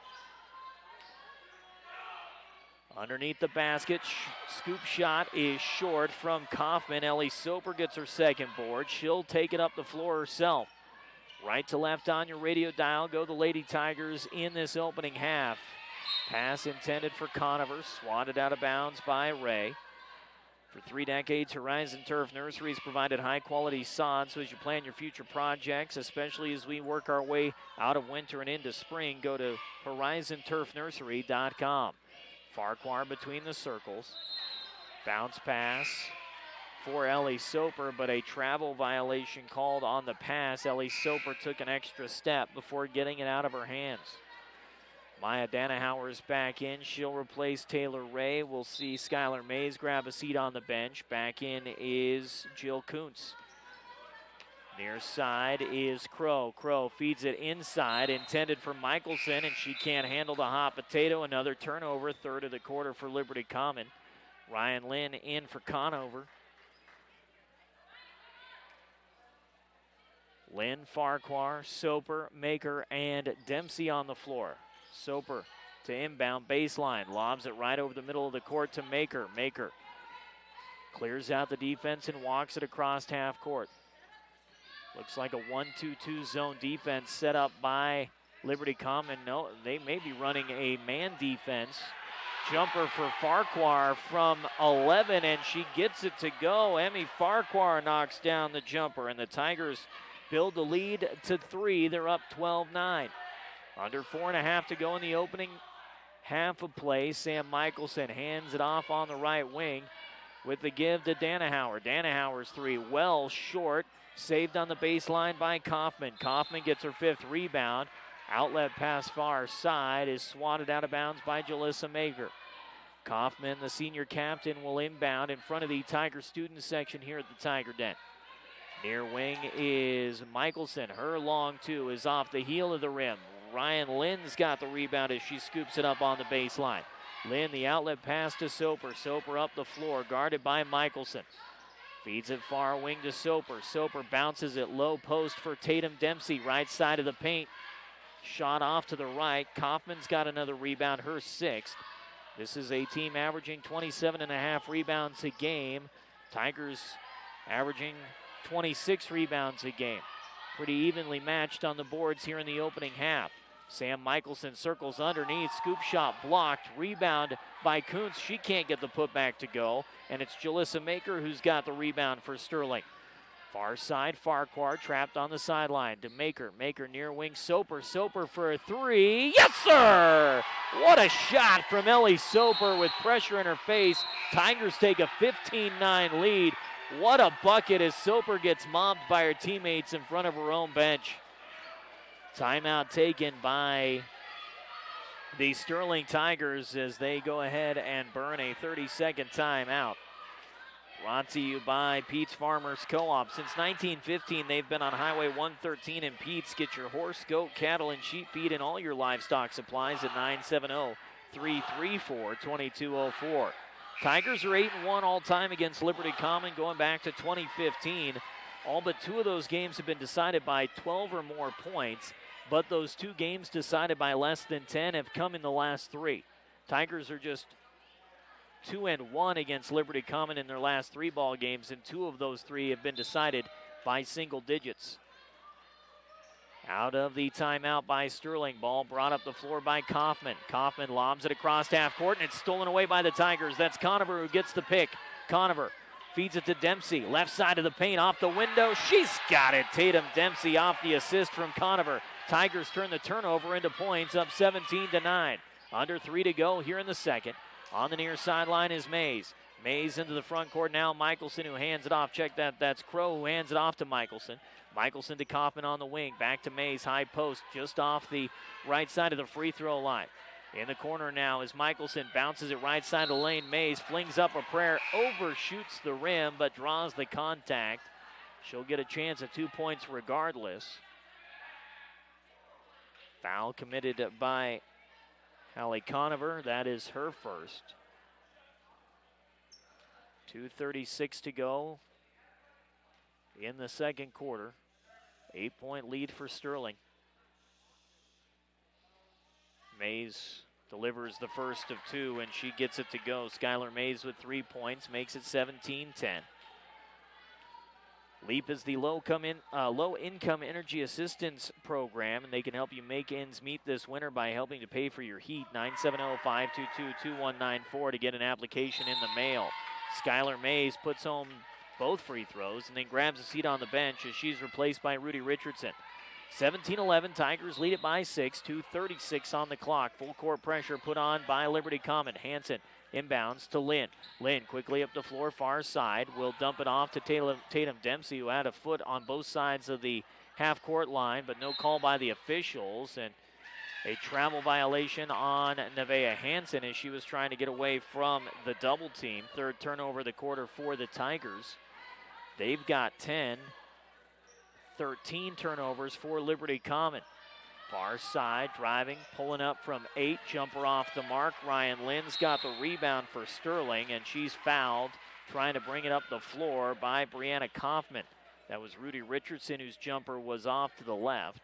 Underneath the basket, scoop shot is short from Kaufman. Ellie Soper gets her second board. She'll take it up the floor herself. Right to left on your radio dial, go the Lady Tigers in this opening half. Pass intended for Conover, swatted out of bounds by Ray. For 3 decades, Horizon Turf Nurseries provided high-quality sod, so as you plan your future projects, especially as we work our way out of winter and into spring, go to horizonturfnursery.com. Farquhar between the circles. Bounce pass for Ellie Soper, but a travel violation called on the pass. Ellie Soper took an extra step before getting it out of her hands. Maya Danahauer's back in. She'll replace Taylor Ray. We'll see Skylar Mays grab a seat on the bench. Back in is Jill Kuntz. Near side is Crow. Crow feeds it inside, intended for Michelson, and she can't handle the hot potato. Another turnover, 3rd of the quarter for Liberty Common. Ryan Lynn in for Conover. Lynn, Farquhar, Soper, Maker, and Dempsey on the floor. Soper to inbound baseline, lobs it right over the middle of the court to Maker. Maker clears out the defense and walks it across half court. Looks like a 1-2-2 zone defense set up by Liberty Common. No, they may be running a man defense. Jumper for Farquhar from 11, and she gets it to go. Emmy Farquhar knocks down the jumper, and the Tigers build the lead to 3. They're up 12-9. Under 4.5 to go in the opening half of play. Sam Michelson hands it off on the right wing with the give to Danahauer. Danahauer's three well short. Saved on the baseline by Kaufman. Kaufman gets her 5th rebound. Outlet pass far side is swatted out of bounds by Jalissa Maker. Kaufman, the senior captain, will inbound in front of the Tiger student section here at the Tiger Den. Near wing is Michelson. Her long two is off the heel of the rim. Ryan Lynn's got the rebound as she scoops it up on the baseline. Lynn, the outlet pass to Soper. Soper up the floor, guarded by Michelson. Feeds it far wing to Soper. Soper bounces it low post for Tatum Dempsey, right side of the paint. Shot off to the right. Kaufman's got another rebound, her 6th. This is a team averaging 27.5 rebounds a game. Tigers averaging 26 rebounds a game. Pretty evenly matched on the boards here in the opening half. Sam Michelson circles underneath. Scoop shot blocked. Rebound by Kuntz. She can't get the putback to go. And it's Jalissa Maker who's got the rebound for Sterling. Far side, Farquhar trapped on the sideline to Maker. Maker near wing, Soper. Soper for a 3. Yes, sir! What a shot from Ellie Soper with pressure in her face. Tigers take a 15-9 lead. What a bucket as Soper gets mobbed by her teammates in front of her own bench. Timeout taken by the Sterling Tigers as they go ahead and burn a 30-second timeout. Brought to you by Pete's Farmers Co-op. Since 1915, they've been on Highway 113 in Pete's. Get your horse, goat, cattle, and sheep feed and all your livestock supplies at 970-334-2204. Tigers are 8-1 all time against Liberty Common going back to 2015. All but 2 of those games have been decided by 12 or more points, but those 2 games decided by less than 10 have come in the last 3. Tigers are just 2-1 against Liberty Common in their last 3 ball games, and 2 of those 3 have been decided by single digits. Out of the timeout by Sterling. Ball brought up the floor by Kaufman. Kaufman lobs it across half court, and it's stolen away by the Tigers. That's Conover who gets the pick. Conover feeds it to Dempsey. Left side of the paint, off the window. She's got it. Tatum Dempsey off the assist from Conover. Tigers turn the turnover into points, up 17-9. Under 3 to go here in the second. On the near sideline is Mays. Mays into the front court now. Michelson who hands it off. Check that. That's Crow who hands it off to Michelson. Michelson to Kaufman on the wing. Back to Mays. High post just off the right side of the free throw line. In the corner now is Michelson. Bounces it right side of the lane. Mays flings up a prayer. Overshoots the rim but draws the contact. She'll get a chance at 2 points regardless. Foul committed by Hallie Conover. That is her first. 2:36 to go in the second quarter. 8-point lead for Sterling. Mays delivers the first of 2, and she gets it to go. Skylar Mays with 3 points, makes it 17-10. LEAP is the low-income energy assistance program, and they can help you make ends meet this winter by helping to pay for your heat. 970-522-2194 to get an application in the mail. Skylar Mays puts home both free throws and then grabs a seat on the bench as she's replaced by Rudy Richardson. 17-11, Tigers lead it by 6, 2:36 on the clock. Full court pressure put on by Liberty Common. Hansen inbounds to Lynn. Lynn quickly up the floor, far side. Will dump it off to Tatum Dempsey, who had a foot on both sides of the half-court line, but no call by the officials. And a travel violation on Nevaeh Hansen as she was trying to get away from the double team. 3rd turnover of the quarter for the Tigers. They've got 10. 13 turnovers for Liberty Common. Far side, driving, pulling up from 8, jumper off the mark. Ryan Lynn's got the rebound for Sterling, and she's fouled, trying to bring it up the floor by Brianna Kaufman. That was Rudy Richardson, whose jumper was off to the left.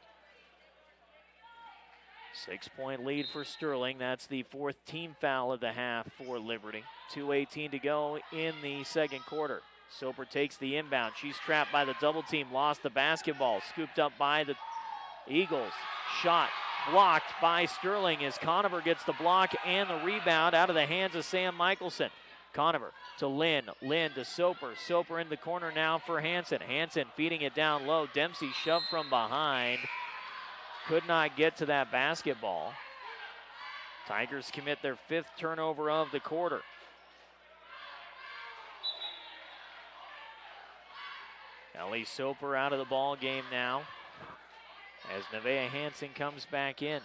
6-point lead for Sterling. That's the 4th team foul of the half for Liberty. 2:18 to go in the second quarter. Soper takes the inbound. She's trapped by the double team, lost the basketball, scooped up by the Eagles. Shot blocked by Sterling as Conover gets the block and the rebound out of the hands of Sam Michelson. Conover to Lynn. Lynn to Soper. Soper in the corner now for Hansen. Hansen feeding it down low. Dempsey shoved from behind. could not get to that basketball. Tigers commit their 5th turnover of the quarter. Ellie Soper out of the ball game now as Nevaeh Hansen comes back in.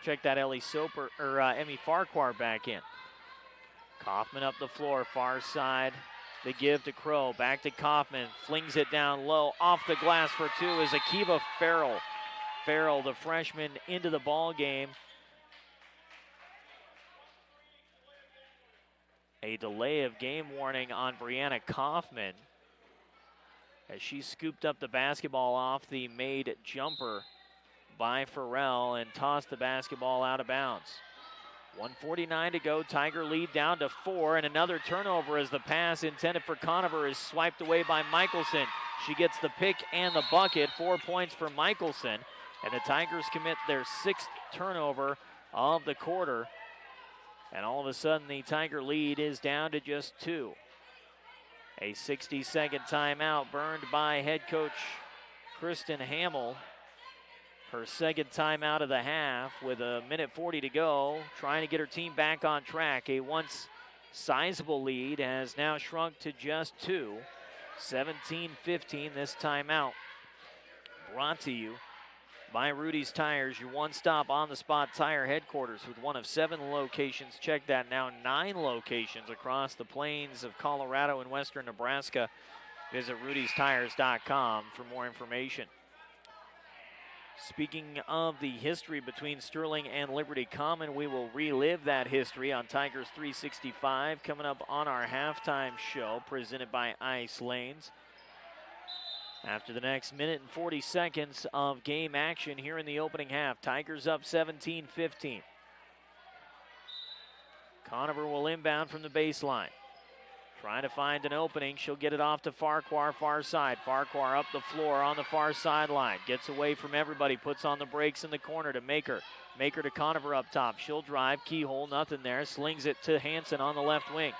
Check that Ellie Soper, or Emmy Farquhar back in. Kaufman up the floor, far side. The give to Crow, back to Kaufman, flings it down low, off the glass for 2 is Akiva Farrell. Farrell, the freshman, into the ball game. A delay of game warning on Brianna Kaufman as she scooped up the basketball off the made jumper by Farrell and tossed the basketball out of bounds. 1:49 to go, Tiger lead down to 4, and another turnover as the pass intended for Conover is swiped away by Michelson. She gets the pick and the bucket, 4 points for Michelson, and the Tigers commit their 6th turnover of the quarter, and all of a sudden the Tiger lead is down to just 2. A 60-second timeout burned by head coach Kristen Hamill. Her 2nd timeout of the half with 1:40 to go, trying to get her team back on track. A once sizable lead has now shrunk to just 2. 17-15 this timeout. Brought to you by Rudy's Tires, your one-stop on-the-spot tire headquarters with one of 7 locations. Check that now, 9 locations across the plains of Colorado and western Nebraska. Visit rudystires.com for more information. Speaking of the history between Sterling and Liberty Common, we will relive that history on Tigers 365 coming up on our halftime show presented by Ice Lanes. After the next 1:40 seconds of game action here in the opening half, Tigers up 17-15. Conover will inbound from the baseline. Trying to find an opening. She'll get it off to Farquhar, far side. Farquhar up the floor on the far sideline. Gets away from everybody. Puts on the brakes in the corner to Maker. Maker to Conover up top. She'll drive. Keyhole, nothing there. Slings it to Hansen on the left wing.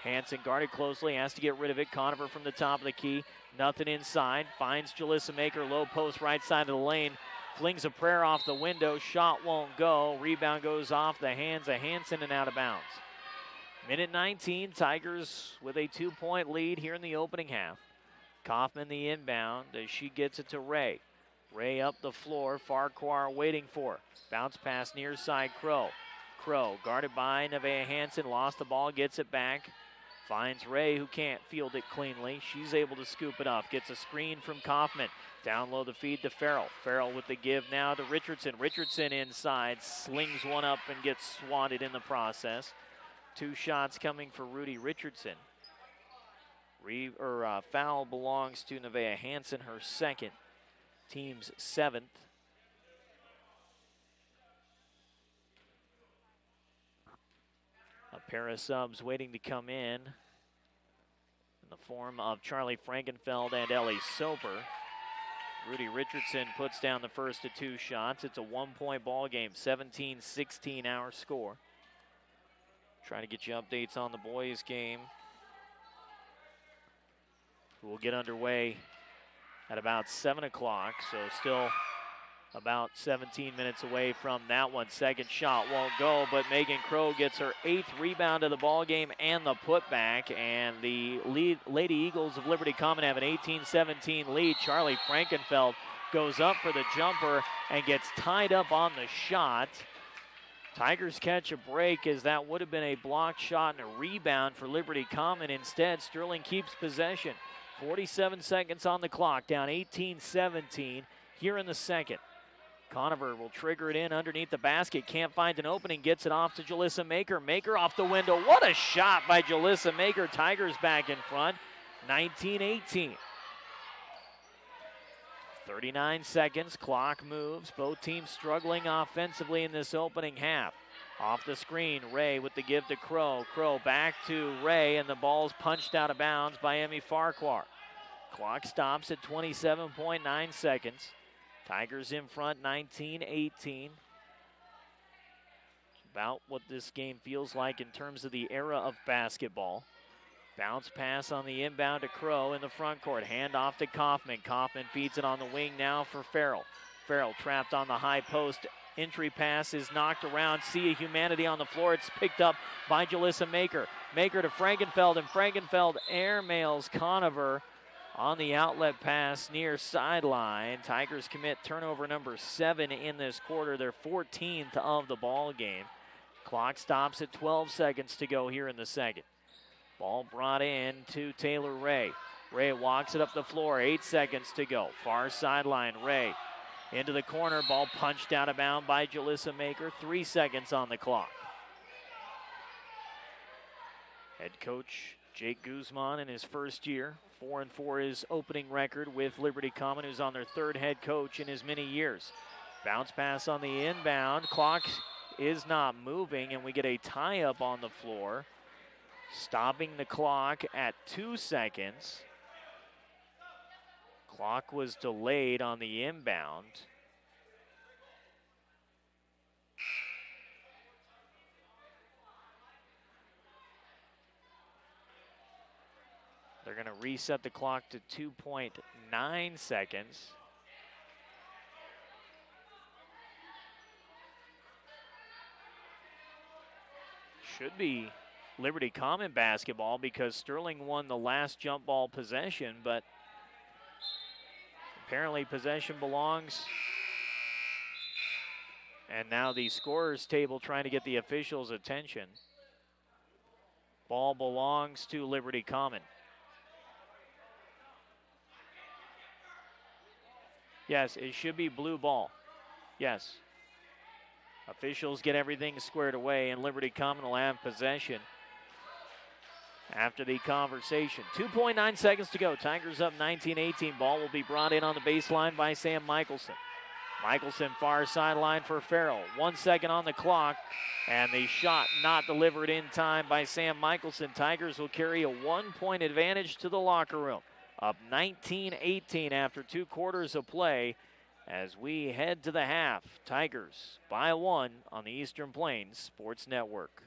Hansen guarded closely. Has to get rid of it. Conover from the top of the key. Nothing inside. Finds Jalissa Maker. Low post right side of the lane. Flings a prayer off the window. Shot won't go. Rebound goes off the hands of Hansen and out of bounds. 1:19, Tigers with a 2-point lead here in the opening half. Kaufman the inbound as she gets it to Ray. Ray up the floor, Farquhar waiting for her. Bounce pass near side Crow. Crow guarded by Nevaeh Hansen, lost the ball, gets it back. Finds Ray who can't field it cleanly. She's able to scoop it up, gets a screen from Kaufman. Down low the feed to Farrell. Farrell with the give now to Richardson. Richardson inside, slings one up and gets swatted in the process. 2 shots coming for Rudy Richardson. Foul belongs to Nevaeh Hansen, her 2nd, team's 7th. A pair of subs waiting to come in the form of Charlie Frankenfeld and Ellie Soper. Rudy Richardson puts down the first of 2 shots. It's a 1-point ball game, 17-16 our score. Trying to get you updates on the boys' game. We'll get underway at about 7 o'clock, so still about 17 minutes away from that one. 2nd shot won't go, but Megan Crow gets her 8th rebound of the ball game and the putback, and the Lady Eagles of Liberty Common have an 18-17 lead. Charlie Frankenfeld goes up for the jumper and gets tied up on the shot. Tigers catch a break as that would have been a blocked shot and a rebound for Liberty Common. Instead, Sterling keeps possession. 47 seconds on the clock, down 18-17 here in the 2nd. Conover will trigger it in underneath the basket. Can't find an opening. Gets it off to Jalissa Maker. Maker off the window. What a shot by Jalissa Maker. Tigers back in front. 19-18. 39 seconds. Clock moves. Both teams struggling offensively in this opening half. Off the screen, Ray with the give to Crow. Crow back to Ray, and the ball's punched out of bounds by Emmy Farquhar. Clock stops at 27.9 seconds. Tigers in front, 19-18. About what this game feels like in terms of the era of basketball. Bounce pass on the inbound to Crow in the front court. Hand off to Kaufman. Kaufman feeds it on the wing now for Farrell. Farrell trapped on the high post. Entry pass is knocked around. Sea of Humanity on the floor. It's picked up by Jalissa Maker. Maker to Frankenfeld, and Frankenfeld airmails Conover on the outlet pass near sideline. Tigers commit turnover number 7 in this quarter, their 14th of the ball game. Clock stops at 12 seconds to go here in the second. Ball brought in to Taylor Ray. Ray walks it up the floor, 8 seconds to go. Far sideline, Ray into the corner, ball punched out of bounds by Jalissa Maker, 3 seconds on the clock. Head coach Jake Guzman in his first year, 4-4 his opening record with Liberty Common, who's on their third head coach in as many years. Bounce pass on the inbound, clock is not moving, and we get a tie-up on the floor, stopping the clock at 2 seconds. Clock was delayed on the inbound. They're going to reset the clock to 2.9 seconds. Should be Liberty Common basketball because Sterling won the last jump ball possession, but apparently possession belongs. And now the scorer's table trying to get the officials' attention. Ball belongs to Liberty Common. Yes, it should be blue ball. Yes. Officials get everything squared away, and Liberty Common will have possession after the conversation. 2.9 seconds to go. Tigers up 19-18. Ball will be brought in on the baseline by Sam Michelson. Michelson far sideline for Farrell. 1 second on the clock, and the shot not delivered in time by Sam Michelson. Tigers will carry a 1-point advantage to the locker room. Up 19-18 after 2 quarters of play as we head to the half. Tigers by 1 on the Eastern Plains Sports Network.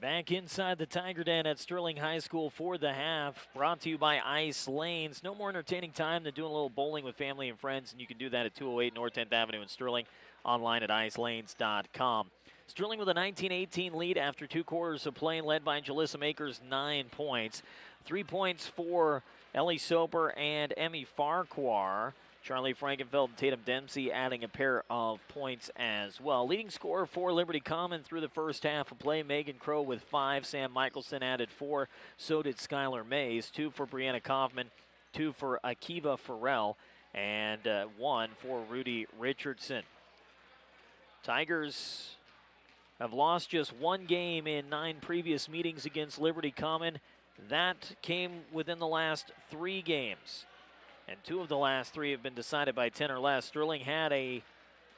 Back inside the Tiger Den at Sterling High School for the half. Brought to you by Ice Lanes. No more entertaining time than doing a little bowling with family and friends, and you can do that at 208 North 10th Avenue in Sterling, online at icelanes.com. Sterling with a 19-18 lead after 2 quarters of play, led by Jalissa Makers, 9 points. 3 points for Ellie Soper and Emmy Farquhar. Charlie Frankenfeld and Tatum Dempsey adding a pair of points as well. Leading scorer for Liberty Common through the first half of play, Megan Crow with 5. Sam Michelson added 4. So did Skylar Mays. 2 for Brianna Kaufman, 2 for Akiva Farrell, and 1 for Rudy Richardson. Tigers have lost just 1 game in 9 previous meetings against Liberty Common. That came within the last 3 games. And 2 of the last 3 have been decided by 10 or less. Sterling had a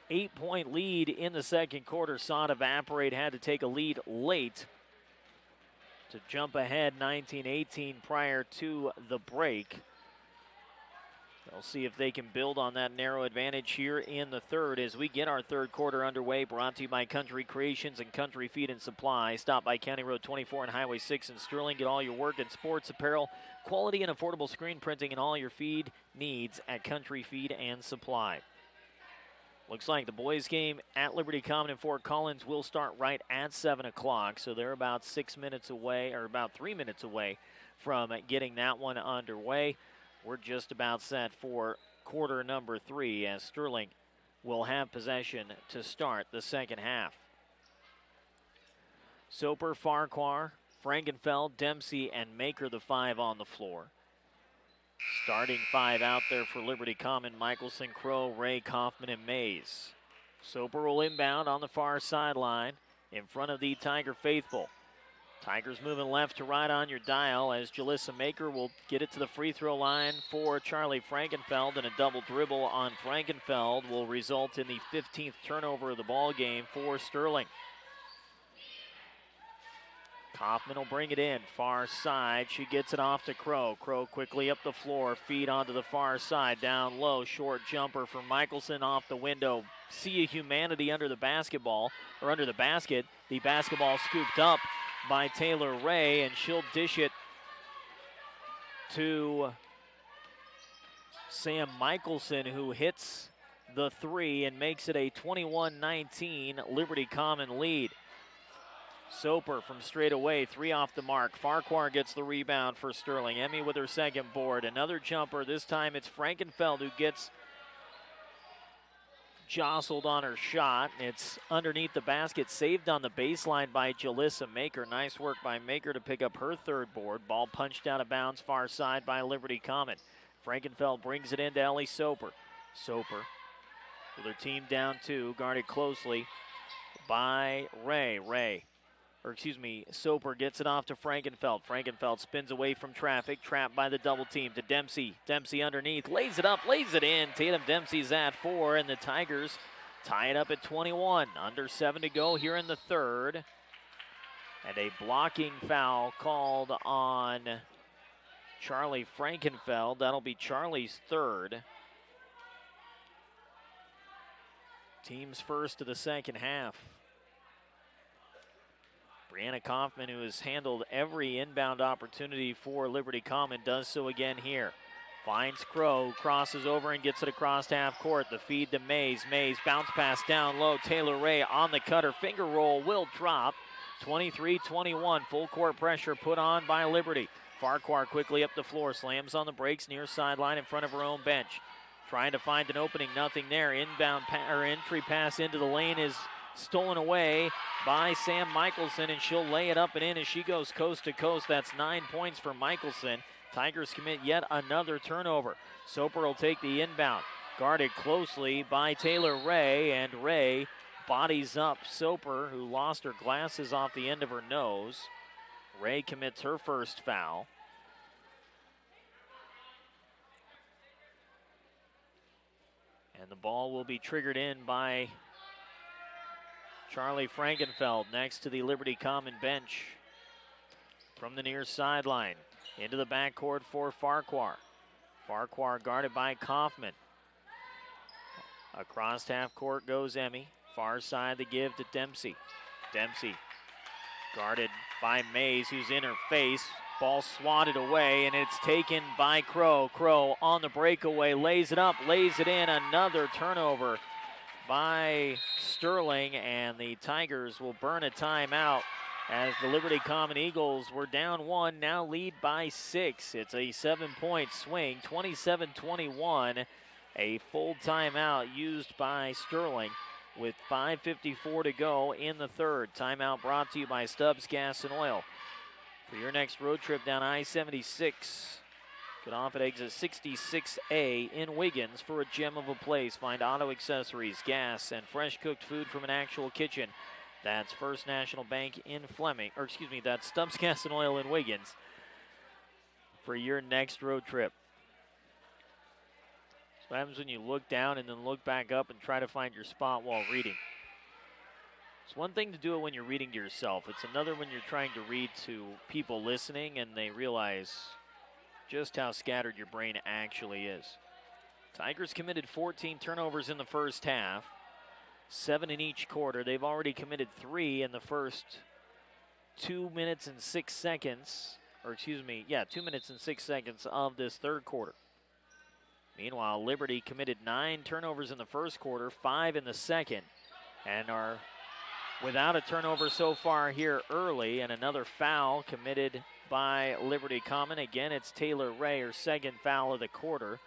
8-point lead in the second quarter, saw it evaporate, had to take a lead late to jump ahead 19-18 prior to the break. They'll see if they can build on that narrow advantage here in the third as we get our third quarter underway. Brought to you by Country Creations and Country Feed and Supply. Stop by County Road 24 and Highway 6 in Sterling. Get all your work and sports apparel, quality and affordable screen printing, and all your feed needs at Country Feed and Supply. Looks like the boys' game at Liberty Common in Fort Collins will start right at 7 o'clock, so they're about 6 minutes away, or about 3 minutes away from getting that one underway. We're just about set for quarter number 3 as Sterling will have possession to start the second half. Soper, Farquhar, Frankenfeld, Dempsey, and Maker, the 5 on the floor. Starting 5 out there for Liberty Common: Michelson, Crow, Ray, Kaufman, and Mays. Soper will inbound on the far sideline in front of the Tiger faithful. Tigers moving left to right on your dial as Jalissa Maker will get it to the free throw line for Charlie Frankenfeld, and a double dribble on Frankenfeld will result in the 15th turnover of the ball game for Sterling. Kaufman will bring it in, far side. She gets it off to Crow. Crow quickly up the floor, feed onto the far side, down low, short jumper for Michelson off the window. Sea of humanity under the basketball, or under the basket. The basketball scooped up by Taylor Ray, and she'll dish it to Sam Michelson, who hits the 3 and makes it a 21-19 Liberty Common lead. Soper from straight away, 3 off the mark. Farquhar gets the rebound for Sterling. Emmy with her second board. Another jumper. This time it's Frankenfeld who gets jostled on her shot. It's underneath the basket, saved on the baseline by Jalissa Maker. Nice work by Maker to pick up her 3rd board. Ball punched out of bounds far side by Liberty Common. Frankenfeld brings it into Ellie Soper. Soper with her team down 2, guarded closely by Soper gets it off to Frankenfeld. Frankenfeld spins away from traffic, trapped by the double team to Dempsey. Dempsey underneath, lays it up, lays it in. Tatum Dempsey's at 4, and the Tigers tie it up at 21. Under 7 to go here in the third. And a blocking foul called on Charlie Frankenfeld. That'll be Charlie's 3rd. Team's first of the second half. Brianna Kaufman, who has handled every inbound opportunity for Liberty Common, does so again here. Finds Crow, crosses over and gets it across half court. The feed to Mays. Mays bounce pass down low. Taylor Ray on the cutter. Finger roll will drop. 23-21. Full court pressure put on by Liberty. Farquhar quickly up the floor. Slams on the brakes near sideline in front of her own bench. Trying to find an opening. Nothing there. Entry pass into the lane is stolen away by Sam Michelson, and she'll lay it up and in as she goes coast to coast. That's 9 points for Michelson. Tigers commit yet another turnover. Soper will take the inbound, guarded closely by Taylor Ray, and Ray bodies up Soper, who lost her glasses off the end of her nose. Ray commits her first foul. And the ball will be triggered in by Charlie Frankenfeld next to the Liberty Common bench. From the near sideline, into the backcourt for Farquhar. Farquhar guarded by Kaufman. Across half court goes Emmy. Far side the give to Dempsey. Dempsey Guarded by Mays, who's in her face. Ball swatted away, and it's taken by Crow. Crow on the breakaway, lays it up, lays it in. Another turnover by Sterling, and the Tigers will burn a timeout as the Liberty Common Eagles were down 1, now lead by 6. It's a 7-point swing, 27-21. A full timeout used by Sterling with 5:54 to go in the third. Timeout brought to you by Stubbs Gas and Oil. For your next road trip down I-76, get off at exit 66A in Wiggins for a gem of a place. Find auto accessories, gas, and fresh cooked food from an actual kitchen. That's First National Bank in Fleming, or excuse me, that's Stubbs Gas and Oil in Wiggins for your next road trip. So what happens when you look down and then look back up and try to find your spot while reading? It's one thing to do it when you're reading to yourself. It's another when you're trying to read to people listening and they realize just how scattered your brain actually is. Tigers committed 14 turnovers in the first half, 7 in each quarter. They've already committed 3 in the first 2 minutes and 6 seconds, or excuse me, 2 minutes and 6 seconds of this third quarter. Meanwhile, Liberty committed 9 turnovers in the first quarter, 5 in the second, and are without a turnover so far here early, and another foul committed by Liberty Common. Again, it's Taylor Ray, her second foul of the quarter,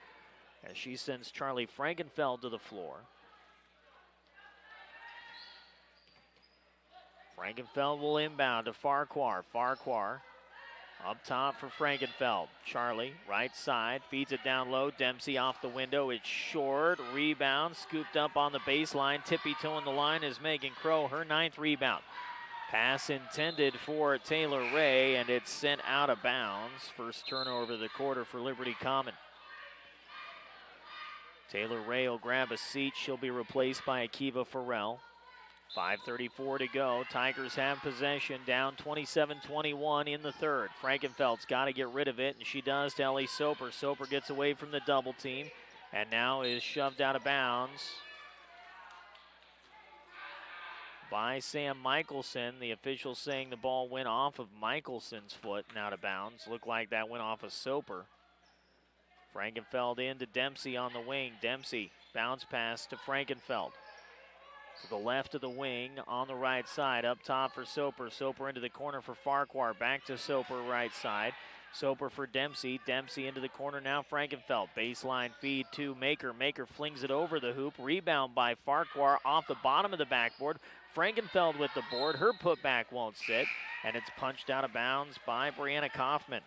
as she sends Charlie Frankenfeld to the floor. Frankenfeld will inbound to Farquhar. Farquhar up top for Frankenfeld. Charlie, right side, feeds it down low. Dempsey off the window. It's short. Rebound, scooped up on the baseline. Tippy-toeing the line is Megan Crow, her 9th rebound. Pass intended for Taylor Ray, and it's sent out of bounds. First turnover of the quarter for Liberty Common. Taylor Ray will grab a seat. She'll be replaced by Akiva Farrell. 5:34 to go. Tigers have possession, down 27-21 in the third. Frankenfeld's got to get rid of it, and she does to Ellie Soper. Soper gets away from the double team and now is shoved out of bounds by Sam Michelson. The official saying the ball went off of Michelson's foot and out of bounds. Looked like that went off of Soper. Frankenfeld into Dempsey on the wing. Dempsey, bounce pass to Frankenfeld. To the left of the wing, on the right side, up top for Soper. Soper into the corner for Farquhar. Back to Soper, right side. Soper for Dempsey. Dempsey into the corner now. Frankenfeld. Baseline feed to Maker. Maker flings it over the hoop. Rebound by Farquhar off the bottom of the backboard. Frankenfeld with the board. Her putback won't sit, and it's punched out of bounds by Brianna Kaufman.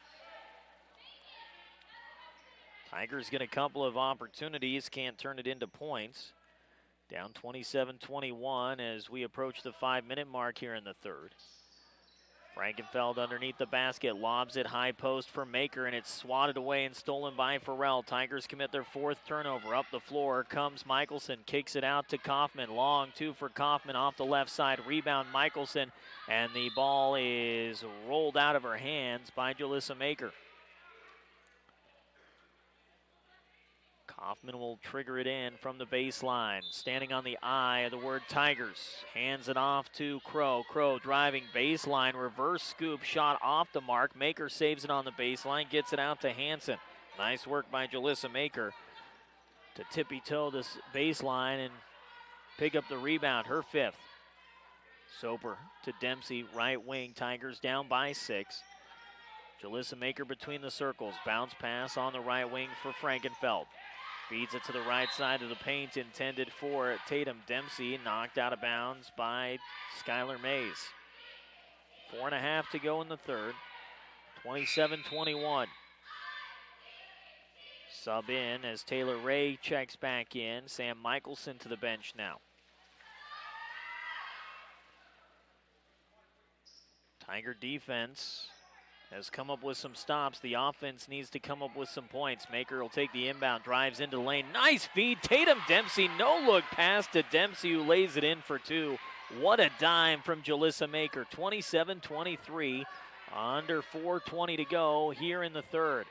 Tigers get a couple of opportunities, can't turn it into points. Down 27-21 as we approach the 5-minute mark here in the third. Frankenfeld underneath the basket, lobs it high post for Maker, and it's swatted away and stolen by Farrell. Tigers commit their 4th turnover. Up the floor comes Michelson, kicks it out to Kaufman. Long two for Kaufman off the left side. Rebound Michelson, and the ball is rolled out of her hands by Jalissa Maker. Kaufman will trigger it in from the baseline. Standing on the eye of the word Tigers. Hands it off to Crow. Crow driving baseline. Reverse scoop shot off the mark. Maker saves it on the baseline. Gets it out to Hansen. Nice work by Jalissa Maker to tippy-toe this baseline and pick up the rebound. Her 5th. Soper to Dempsey. Right wing. Tigers down by 6. Jalissa Maker between the circles. Bounce pass on the right wing for Frankenfeld. Feeds it to the right side of the paint, intended for Tatum. Dempsey knocked out of bounds by Skylar Mays. 4.5 to go in the third. 27-21. Sub in as Taylor Ray checks back in. Sam Michelson to the bench now. Tiger defense has come up with some stops. The offense needs to come up with some points. Maker will take the inbound, drives into the lane. Nice feed, Tatum Dempsey. No look pass to Dempsey, who lays it in for 2. What a dime from Jalissa Maker. 27-23, under 4:20 to go here in the third.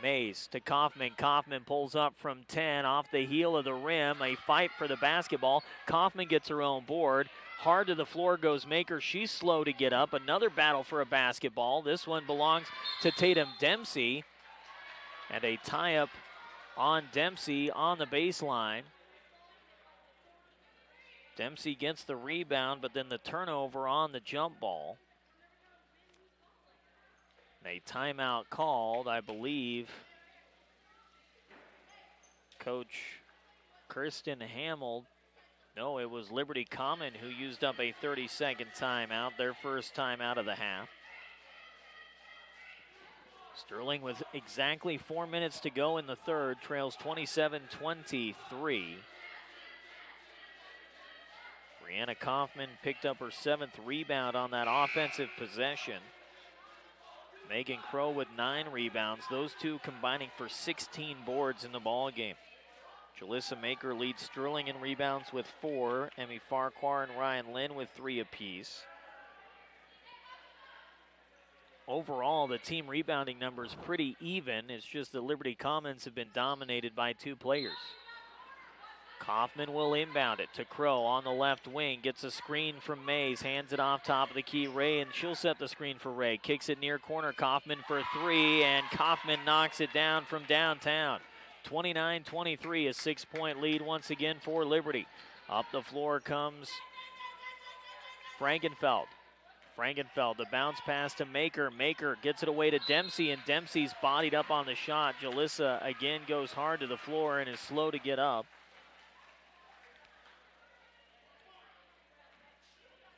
Mays to Kaufman. Kaufman pulls up from 10 off the heel of the rim. A fight for the basketball. Kaufman gets her own board. Hard to the floor goes Maker. She's slow to get up. Another battle for a basketball. This one belongs to Tatum Dempsey. And a tie-up on Dempsey on the baseline. Dempsey gets the rebound, but then the turnover on the jump ball. A timeout called, I believe. Coach Kirsten Hamill. No, it was Liberty Common who used up a 30-second timeout, their first timeout of the half. Sterling with exactly 4 minutes to go in the third, trails 27-23. Brianna Kaufman picked up her 7th rebound on that offensive possession. Megan Crow with 9 rebounds, those two combining for 16 boards in the ball game. Jalissa Maker leads Sterling in rebounds with 4. Emmy Farquhar and Ryan Lynn with 3 apiece. Overall, the team rebounding numbers pretty even. It's just the Liberty Commons have been dominated by 2 players. Kaufman will inbound it to Crow on the left wing. Gets a screen from Mays. Hands it off top of the key. Ray, and she'll set the screen for Ray. Kicks it near corner. Kaufman for 3, and Kaufman knocks it down from downtown. 29-23, a 6-point lead once again for Liberty. Up the floor comes Frankenfeld. Frankenfeld, the bounce pass to Maker. Maker gets it away to Dempsey, and Dempsey's bodied up on the shot. Jalissa again goes hard to the floor and is slow to get up.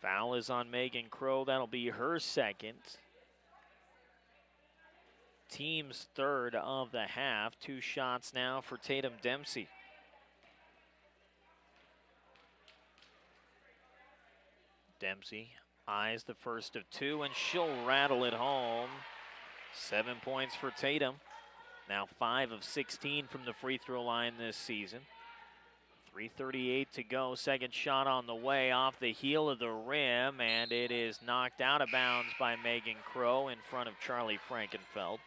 Foul is on Megan Crow. That'll be her second. Team's third of the half. 2 shots now for Tatum Dempsey. Dempsey eyes the first of 2, and she'll rattle it home. 7 points for Tatum. Now 5 of 16 from the free throw line this season. 3:38 to go. Second shot on the way off the heel of the rim, and it is knocked out of bounds by Megan Crow in front of Charlie Frankenfeld.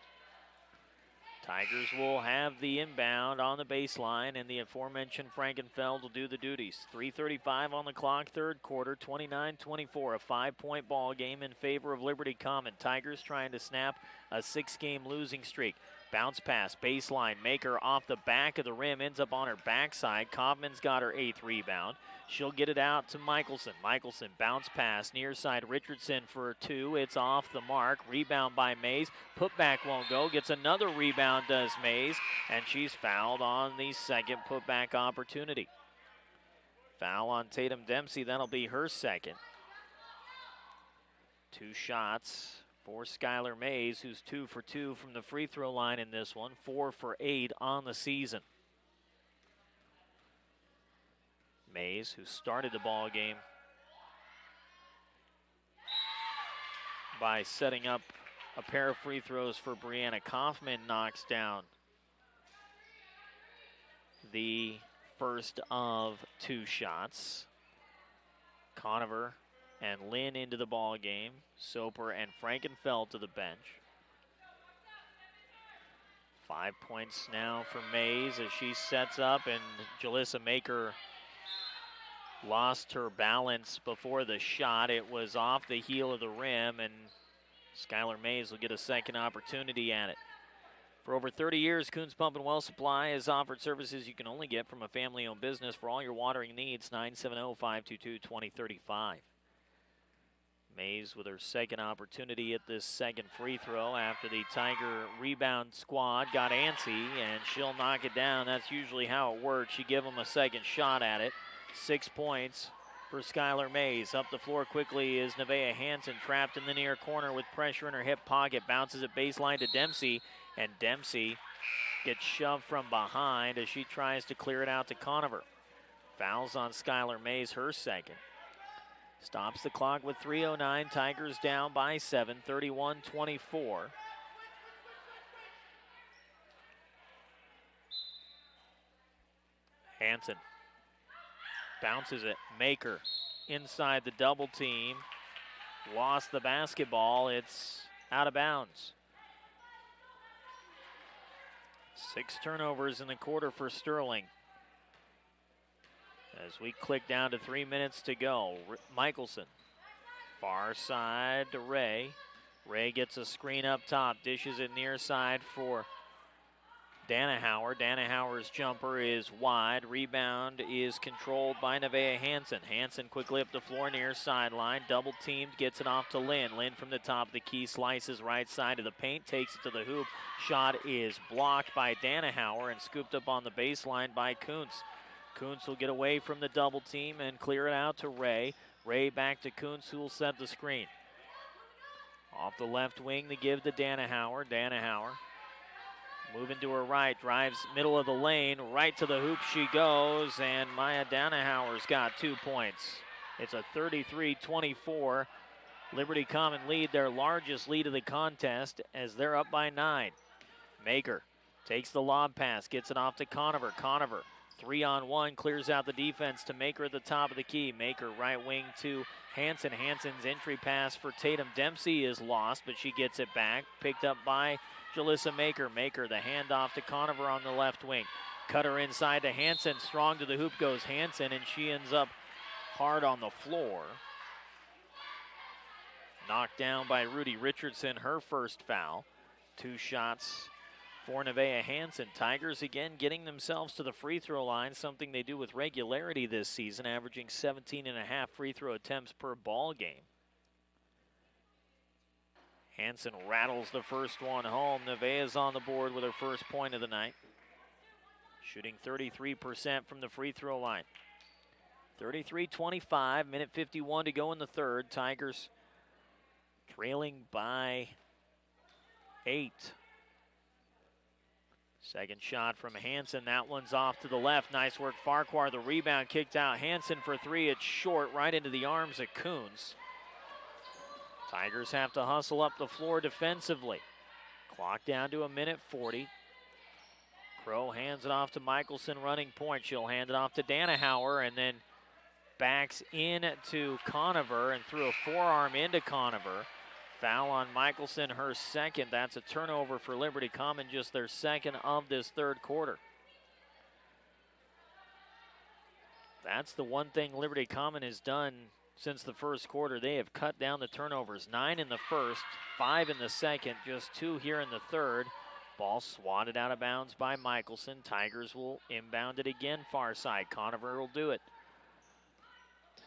Tigers will have the inbound on the baseline, and the aforementioned Frankenfeld will do the duties. 3:35 on the clock, third quarter, 29-24, a 5-point ball game in favor of Liberty Common. Tigers trying to snap a 6-game losing streak. Bounce pass, baseline, Maker off the back of the rim, ends up on her backside. Kaufman's got her 8th rebound. She'll get it out to Michelson. Michelson, bounce pass, near side, Richardson for 2. It's off the mark. Rebound by Mays. Putback won't go. Gets another rebound, does Mays, and she's fouled on the second putback opportunity. Foul on Tatum Dempsey. That'll be her second. 2 shots for Skylar Mays, who's 2 for 2 from the free throw line in this one, 4 for 8 on the season. Mays, who started the ball game by setting up a pair of free throws for Brianna Kaufman, knocks down the first of 2 shots. Conover and Lynn into the ball game. Soper and Frankenfeld to the bench. 5 points now for Mays as she sets up, and Jalissa Maker lost her balance before the shot. It was off the heel of the rim, and Skylar Mays will get a second opportunity at it. For over 30 years, Coons Pump and Well Supply has offered services you can only get from a family-owned business for all your watering needs. 970-522-2035. Mays with her second opportunity at this second free throw after the Tiger rebound squad got antsy, and she'll knock it down. That's usually how it works. You give them a second shot at it. 6 points for Skylar Mays. Up the floor quickly is Nevaeh Hansen, trapped in the near corner with pressure in her hip pocket. Bounces it baseline to Dempsey, and Dempsey gets shoved from behind as she tries to clear it out to Conover. Fouls on Skylar Mays, her second. Stops the clock with 3:09. Tigers down by 7, 31-24. Hansen bounces it. Maker inside the double team. Lost the basketball. It's out of bounds. 6 turnovers in the quarter for Sterling. As we click down to 3 minutes to go, Michelson, far side to Ray. Ray gets a screen up top, dishes it near side for Danahauer. Danahauer's jumper is wide. Rebound is controlled by Nevaeh Hansen. Hansen quickly up the floor near sideline. Double teamed, gets it off to Lynn. Lynn from the top of the key slices right side of the paint, takes it to the hoop. Shot is blocked by Danahauer and scooped up on the baseline by Kuntz. Kuntz will get away from the double team and clear it out to Ray. Ray back to Kuntz, who will set the screen. Off the left wing, the give to Danahauer. Danahauer moving to her right, drives middle of the lane, right to the hoop she goes, and Maya Danahauer's got 2 points. It's a 33-24 Liberty Common lead, their largest lead of the contest, as they're up by 9. Maker takes the lob pass, gets it off to Conover. Conover, 3-on-1, clears out the defense to Maker at the top of the key. Maker right wing to Hansen. Hansen's entry pass for Tatum Dempsey is lost, but she gets it back, picked up by Jalissa Maker. Maker, the handoff to Conover on the left wing. Cutter inside to Hansen. Strong to the hoop goes Hansen, and she ends up hard on the floor. Knocked down by Rudy Richardson, her first foul. 2 shots for Nevaeh Hansen. Tigers again getting themselves to the free throw line, something they do with regularity this season, averaging 17.5 free throw attempts per ball game. Hansen rattles the first one home. Nevaeh's on the board with her first point of the night. Shooting 33% from the free throw line. 33-25, minute 51 to go in the third. Tigers trailing by 8. Second shot from Hansen. That one's off to the left. Nice work, Farquhar. The rebound kicked out. Hansen for 3. It's short, right into the arms of Kuntz. Tigers have to hustle up the floor defensively. Clock down to a minute 40. Crow hands it off to Michelson, running point. She'll hand it off to Danahauer and then backs in to Conover and threw a forearm into Conover. Foul on Michelson, her second. That's a turnover for Liberty Common, just their second of this third quarter. That's the one thing Liberty Common has done since the first quarter. They have cut down the turnovers. 9 in the first, 5 in the second, just 2 here in the third. Ball swatted out of bounds by Michelson. Tigers will inbound it again far side. Conover will do it.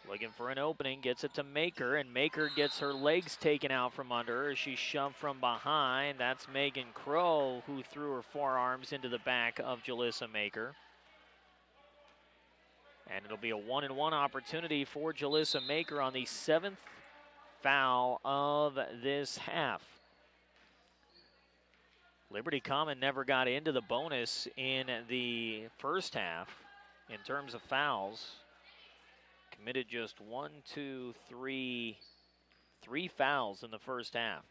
Looking for an opening, gets it to Maker, and Maker gets her legs taken out from under her as she's shoved from behind. That's Megan Crow, who threw her forearms into the back of Jalissa Maker. And it'll be a 1-and-1 opportunity for Jalissa Maker on the 7th foul of this half. Liberty Common never got into the bonus in the first half in terms of fouls. Committed just 3 fouls in the first half.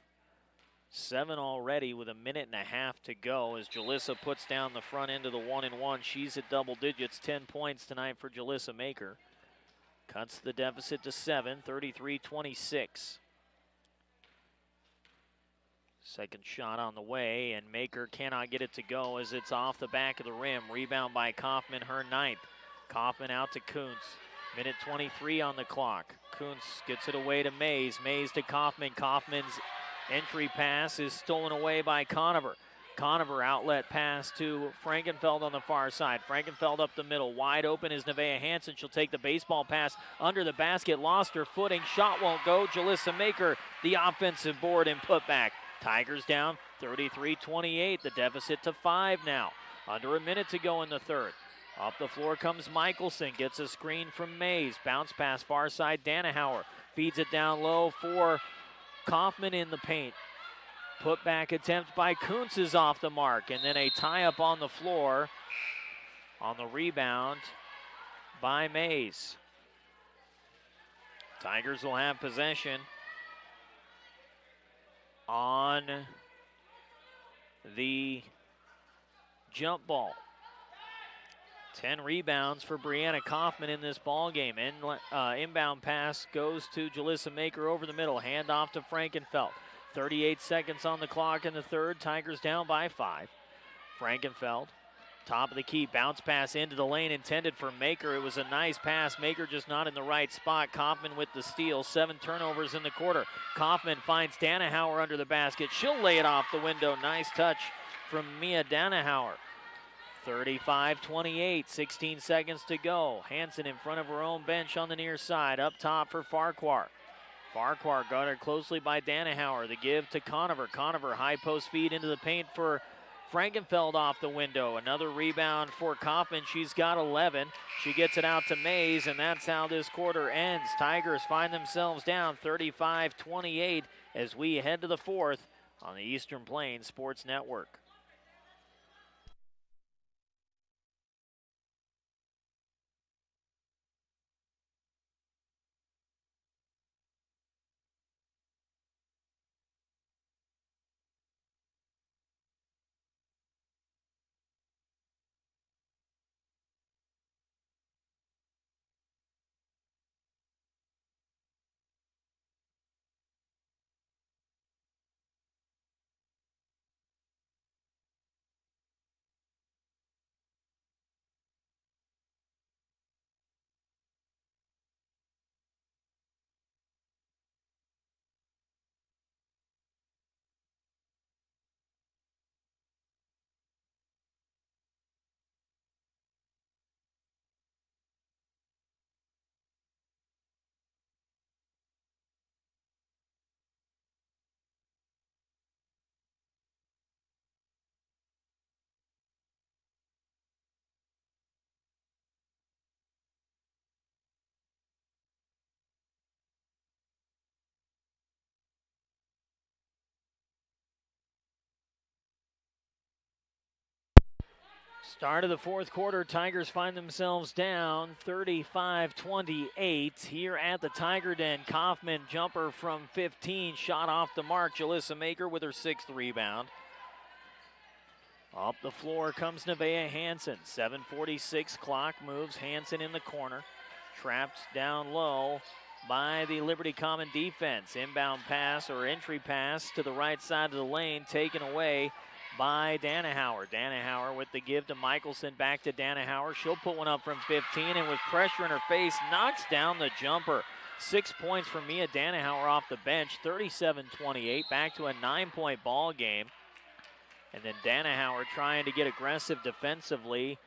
7 already with a minute and a half to go as Jalissa puts down the front end of the 1-and-1. She's at double digits, 10 points tonight for Jalissa Maker. Cuts the deficit to 7, 33-26. Second shot on the way, and Maker cannot get it to go as it's off the back of the rim. Rebound by Kaufman, her 9th. Kaufman out to Kuntz. Minute 23 on the clock. Kuntz gets it away to Mays. Mays to Kaufman. Kaufman's entry pass is stolen away by Conover. Conover outlet pass to Frankenfeld on the far side. Frankenfeld up the middle. Wide open is Nevaeh Hansen. She'll take the baseball pass under the basket. Lost her footing. Shot won't go. Jalissa Maker, the offensive board and putback. Tigers down 33-28. The deficit to 5 now. Under a minute to go in the third. Up the floor comes Michelson. Gets a screen from Mays. Bounce pass far side. Danahauer feeds it down low for Kaufman in the paint. Putback attempt by Kuntz is off the mark. And then a tie-up on the floor on the rebound by Mays. Tigers will have possession on the jump ball. 10 rebounds for Brianna Kaufman in this ball game. Inbound pass goes to Jalissa Maker over the middle. Hand off to Frankenfeld. 38 seconds on the clock in the third. Tigers down by 5. Frankenfeld, top of the key, bounce pass into the lane intended for Maker. It was a nice pass. Maker just not in the right spot. Kaufman with the steal. 7 turnovers in the quarter. Kaufman finds Danahauer under the basket. She'll lay it off the window. Nice touch from Mia Danahauer. 35-28, 16 seconds to go. Hansen in front of her own bench on the near side. Up top for Farquhar. Farquhar guarded closely by Danahauer. The give to Conover. Conover high post feed into the paint for Frankenfeld off the window. Another rebound for Kaufman. She's got 11. She gets it out to Mays, and that's how this quarter ends. Tigers find themselves down 35-28 as we head to the fourth on the Eastern Plains Sports Network. Start of the fourth quarter, Tigers find themselves down 35-28 here at the Tiger Den. Kaufman jumper from 15, shot off the mark. Jalissa Maker with her 6th rebound. Up the floor comes Nevaeh Hansen. 7:46 clock, moves Hansen in the corner. Trapped down low by the Liberty Common defense. Inbound pass or entry pass to the right side of the lane, taken away by Danahauer. Danahauer with the give to Michelson, back to Danahauer. She'll put one up from 15, and with pressure in her face, knocks down the jumper. 6 points for Mia Danahauer off the bench, 37-28, back to a 9-point ball game. And then Danahauer trying to get aggressive defensively,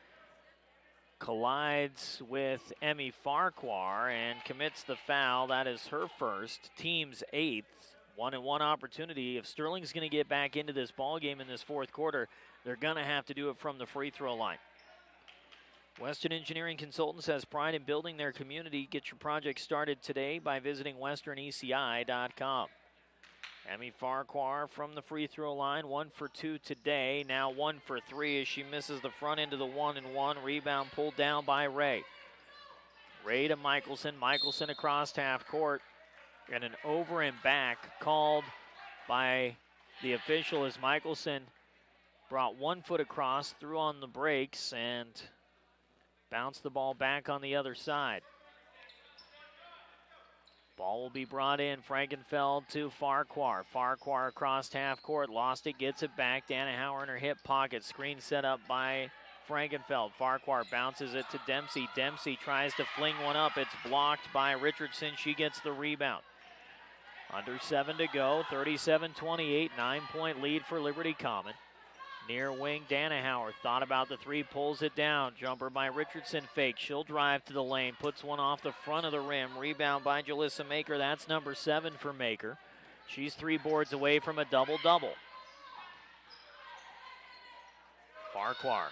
collides with Emmy Farquhar and commits the foul. That is her first, team's 8th. 1-and-1 opportunity. If Sterling's going to get back into this ball game in this fourth quarter, they're going to have to do it from the free throw line. Western Engineering Consultants has pride in building their community. Get your project started today by visiting westerneci.com. Emmy Farquhar from the free throw line, 1 for 2 today. Now 1 for 3 as she misses the front end of the 1-and-1. Rebound pulled down by Ray. Ray to Michelson. Michelson across half court. And an over and back called by the official as Michelson brought 1 foot across, threw on the brakes, and bounced the ball back on the other side. Ball will be brought in. Frankenfeld to Farquhar. Farquhar across half court, lost it, gets it back. Danahauer in her hip pocket. Screen set up by Frankenfeld. Farquhar bounces it to Dempsey. Dempsey tries to fling one up. It's blocked by Richardson. She gets the rebound. Under 7 to go, 37-28, 9-point lead for Liberty Common. Near wing, Danahauer thought about the 3, pulls it down. Jumper by Richardson, fake. She'll drive to the lane, puts one off the front of the rim. Rebound by Jalissa Maker. That's number 7 for Maker. She's 3 boards away from a double-double. Farquhar,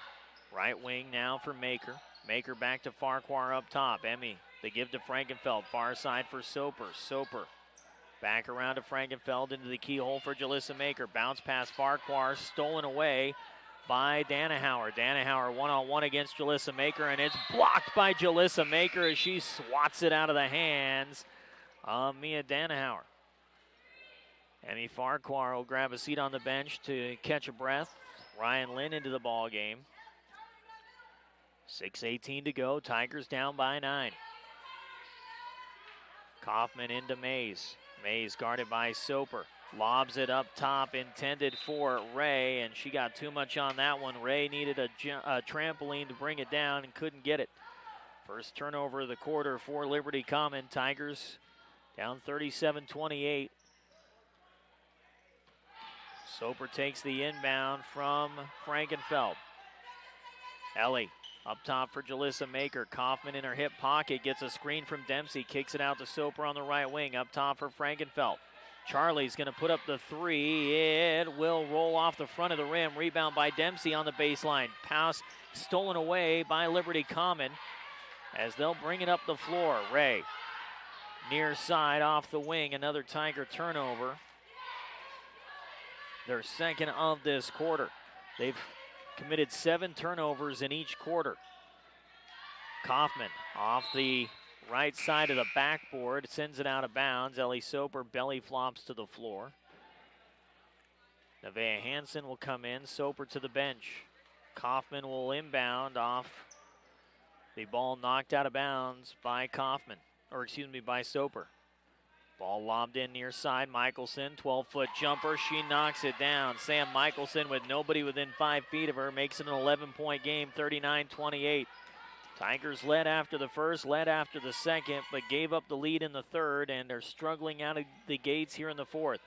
right wing now for Maker. Maker back to Farquhar up top. Emmy, they give to Frankenfeld. Far side for Soper. Soper back around to Frankenfeld into the keyhole for Jalissa Maker. Bounce pass Farquhar, stolen away by Danahauer. Danahauer one-on-one against Jalissa Maker, and it's blocked by Jalissa Maker as she swats it out of the hands of Mia Danahauer. Emmy Farquhar will grab a seat on the bench to catch a breath. Ryan Lynn into the ball game. 6:18 to go. Tigers down by 9. Kaufman into Mays. Mays guarded by Soper. Lobs it up top, intended for Ray, and she got too much on that one. Ray needed a trampoline to bring it down and couldn't get it. First turnover of the quarter for Liberty Common. Tigers down 37-28. Soper takes the inbound from Frankenfeld. Ellie up top for Jalissa Maker. Kaufman in her hip pocket, gets a screen from Dempsey, kicks it out to Soper on the right wing. Up top for Frankenfeld. Charlie's going to put up the three. It will roll off the front of the rim. Rebound by Dempsey on the baseline. Pass stolen away by Liberty Common as they'll bring it up the floor. Ray, near side off the wing. Another Tiger turnover. Their second of this quarter. They've committed 7 turnovers in each quarter. Kaufman off the right side of the backboard, sends it out of bounds. Ellie Soper belly flops to the floor. Nevaeh Hansen will come in. Soper to the bench. Kaufman will inbound off the ball, knocked out of bounds by by Soper. Ball lobbed in near side. Michelson, 12-foot jumper. She knocks it down. Sam Michelson, with nobody within 5 feet of her, makes it an 11-point game, 39-28. Tigers led after the first, led after the second, but gave up the lead in the third and are struggling out of the gates here in the fourth.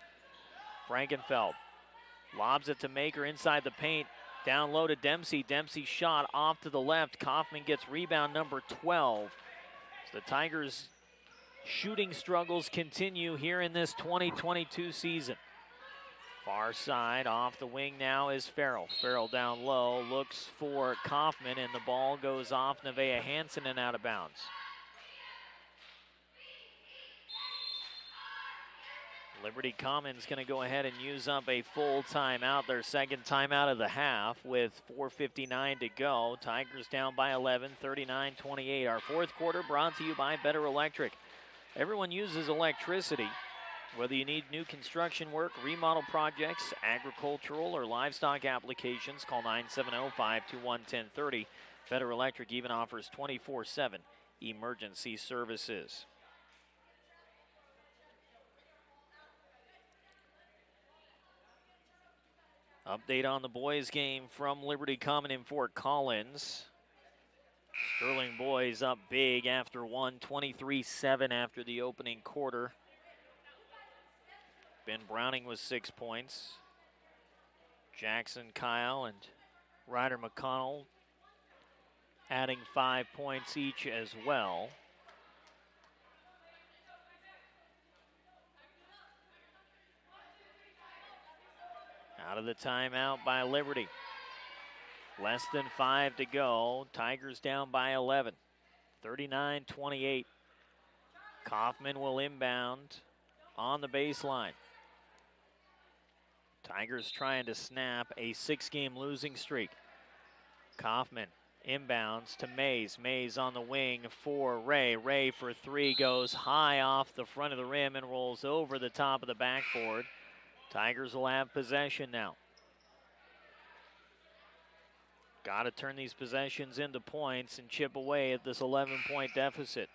Frankenfeld lobs it to Maker inside the paint. Down low to Dempsey. Dempsey shot off to the left. Kaufman gets rebound number 12. So the Tigers' shooting struggles continue here in this 2022 season. Far side, off the wing now is Farrell. Farrell down low, looks for Kaufman, and the ball goes off Nevaeh Hansen and out of bounds. Liberty Common's going to go ahead and use up a full timeout, their second timeout of the half, with 4:59 to go. Tigers down by 11, 39-28. Our fourth quarter brought to you by Better Electric. Everyone uses electricity. Whether you need new construction work, remodel projects, agricultural or livestock applications, call 970-521-1030. Better Electric even offers 24/7 emergency services. Update on the boys game from Liberty Common in Fort Collins. Sterling boys up big after one, 23-7 after the opening quarter. Ben Browning was 6 points. Jackson Kyle and Ryder McConnell adding 5 points each as well. Out of the timeout by Liberty. Less than 5 to go. Tigers down by 11. 39-28. Kaufman will inbound on the baseline. Tigers trying to snap a 6-game losing streak. Kaufman inbounds to Mays. Mays on the wing for Ray. Ray for 3 goes high off the front of the rim and rolls over the top of the backboard. Tigers will have possession now. Got to turn these possessions into points and chip away at this 11-point deficit.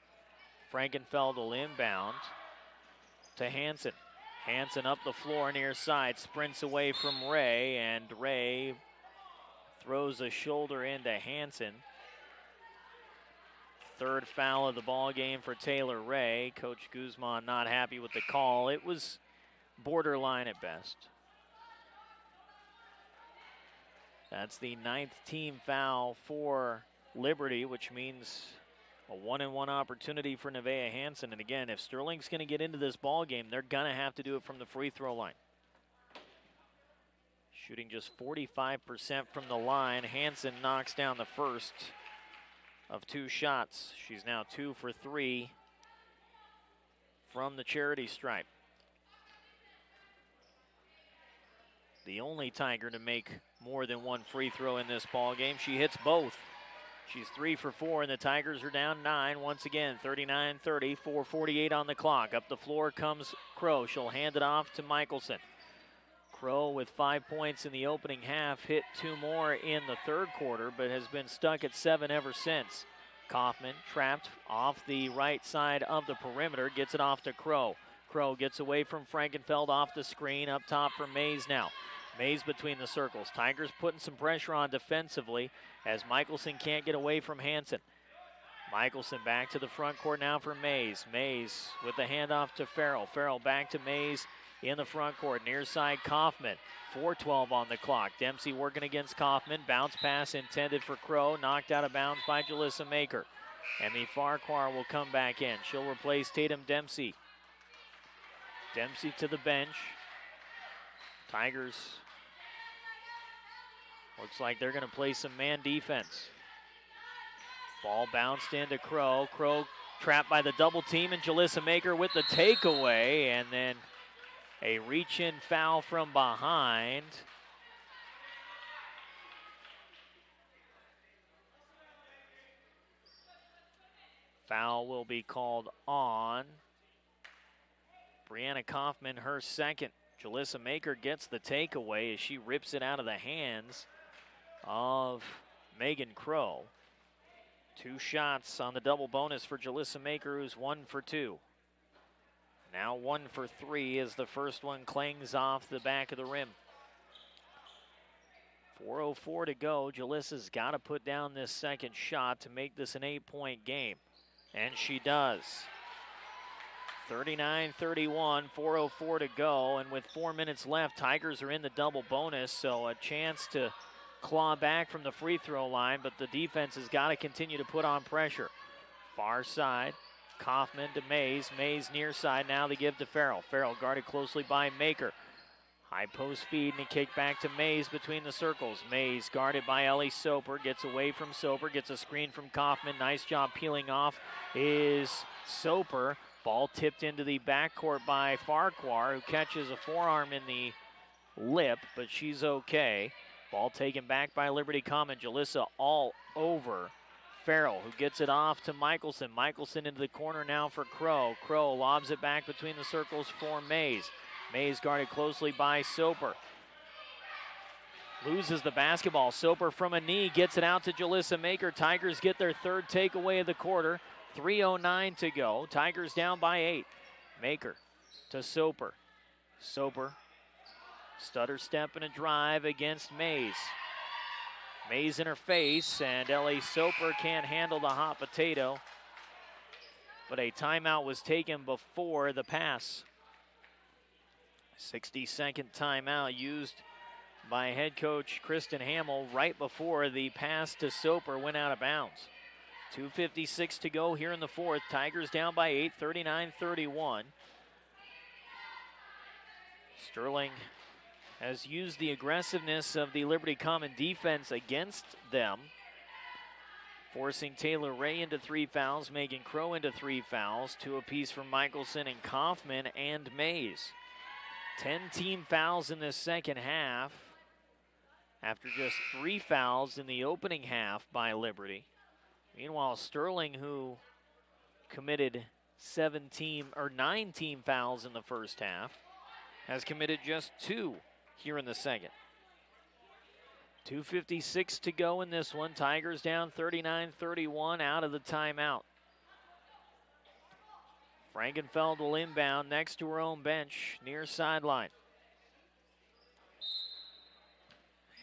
Frankenfeld will inbound to Hansen. Hansen up the floor near side, sprints away from Ray, and Ray throws a shoulder into Hansen. Third foul of the ball game for Taylor Ray. Coach Guzman not happy with the call. It was borderline at best. That's the 9th team foul for Liberty, which means a 1-and-1 opportunity for Nevaeh Hansen. And again, if Sterling's going to get into this ball game, they're going to have to do it from the free throw line. Shooting just 45% from the line. Hansen knocks down the first of 2 shots. She's now 2 for 3 from the charity stripe. The only Tiger to make more than 1 free throw in this ball game. She hits both. She's 3 for 4, and the Tigers are down 9 once again. 39-30, 4:48 on the clock. Up the floor comes Crow. She'll hand it off to Michelson. Crow with 5 points in the opening half, hit 2 more in the third quarter, but has been stuck at 7 ever since. Kaufman trapped off the right side of the perimeter, gets it off to Crow. Crow gets away from Frankenfeld off the screen. Up top for Mays now. Mays between the circles. Tigers putting some pressure on defensively as Michelson can't get away from Hansen. Michelson back to the front court now for Mays. Mays with the handoff to Farrell. Farrell back to Mays in the front court. Near side Kaufman. 4:12 on the clock. Dempsey working against Kaufman. Bounce pass intended for Crow. Knocked out of bounds by Jalissa Maker. Emmy Farquhar will come back in. She'll replace Tatum Dempsey. Dempsey to the bench. Tigers looks like they're going to play some man defense. Ball bounced into Crow. Crow trapped by the double team, and Jalissa Maker with the takeaway, and then a reach-in foul from behind. Foul will be called on Brianna Kaufman, her second. Jalissa Maker gets the takeaway as she rips it out of the hands of Megan Crow. 2 shots on the double bonus for Jalissa Maker, who's 1 for 2. Now 1 for 3 as the first one clangs off the back of the rim. 4:04 to go. Jalissa's got to put down this second shot to make this an 8-point game. And she does. 39-31, 4:04 to go. And with 4 minutes left, Tigers are in the double bonus, so a chance to claw back from the free throw line, but the defense has got to continue to put on pressure. Far side, Kaufman to Mays. Mays near side now to give to Farrell. Farrell guarded closely by Maker. High post feed and a kick back to Mays between the circles. Mays guarded by Ellie Soper. Gets away from Soper. Gets a screen from Kaufman. Nice job peeling off is Soper. Ball tipped into the backcourt by Farquhar, who catches a forearm in the lip, but she's okay. Ball taken back by Liberty Common. Jalissa all over Farrell, who gets it off to Michelson. Michelson into the corner now for Crow. Crow lobs it back between the circles for Mays. Mays guarded closely by Soper. Loses the basketball. Soper from a knee gets it out to Jalissa Maker. Tigers get their third takeaway of the quarter. 3:09 to go. Tigers down by 8. Maker to Soper. Soper. Stutter step and a drive against Mays. Mays in her face, and Ellie Soper can't handle the hot potato. But a timeout was taken before the pass. 60-second timeout used by head coach Kristen Hamill right before the pass to Soper went out of bounds. 2:56 to go here in the fourth. Tigers down by 8, 39-31. Sterling has used the aggressiveness of the Liberty Common defense against them, forcing Taylor Ray into 3 fouls, Megan Crow into 3 fouls, 2 apiece from Michelson and Kaufman and Mays. 10 team fouls in this second half after just 3 fouls in the opening half by Liberty. Meanwhile, Sterling, who committed 9 team fouls in the first half, has committed just 2 here in the second. 2:56 to go in this one. Tigers down 39-31 out of the timeout. Frankenfeld will inbound next to her own bench near sideline.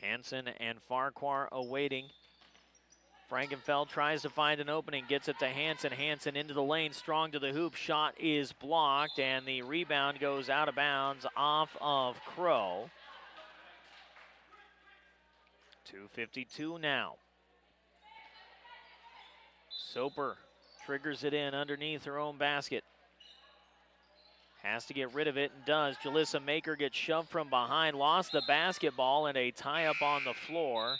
Hansen and Farquhar awaiting. Frankenfeld tries to find an opening, gets it to Hansen. Hansen into the lane, strong to the hoop. Shot is blocked, and the rebound goes out of bounds off of Crow. 2:52 now. Soper triggers it in underneath her own basket. Has to get rid of it and does. Jalissa Maker gets shoved from behind, lost the basketball, and a tie-up on the floor.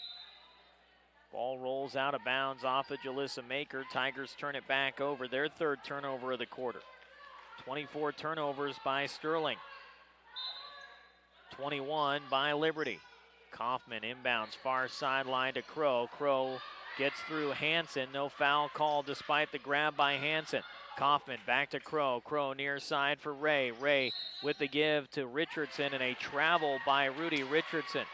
Ball rolls out of bounds off of Jalissa Maker. Tigers turn it back over. Their third turnover of the quarter. 24 turnovers by Sterling. 21 by Liberty. Kaufman inbounds far sideline to Crow. Crow gets through Hansen. No foul call despite the grab by Hansen. Kaufman back to Crow. Crow near side for Ray. Ray with the give to Richardson, and a travel by Rudy Richardson.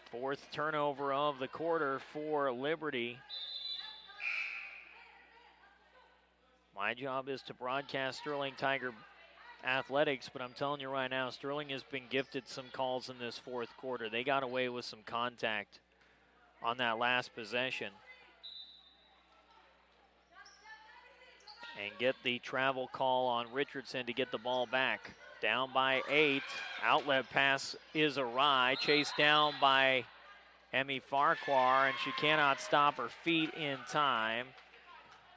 Fourth turnover of the quarter for Liberty. My job is to broadcast Sterling Tiger athletics, but I'm telling you right now, Sterling has been gifted some calls in this fourth quarter. They got away with some contact on that last possession. And get the travel call on Richardson to get the ball back. Down by 8. Outlet pass is awry. Chased down by Emmy Farquhar, and she cannot stop her feet in time.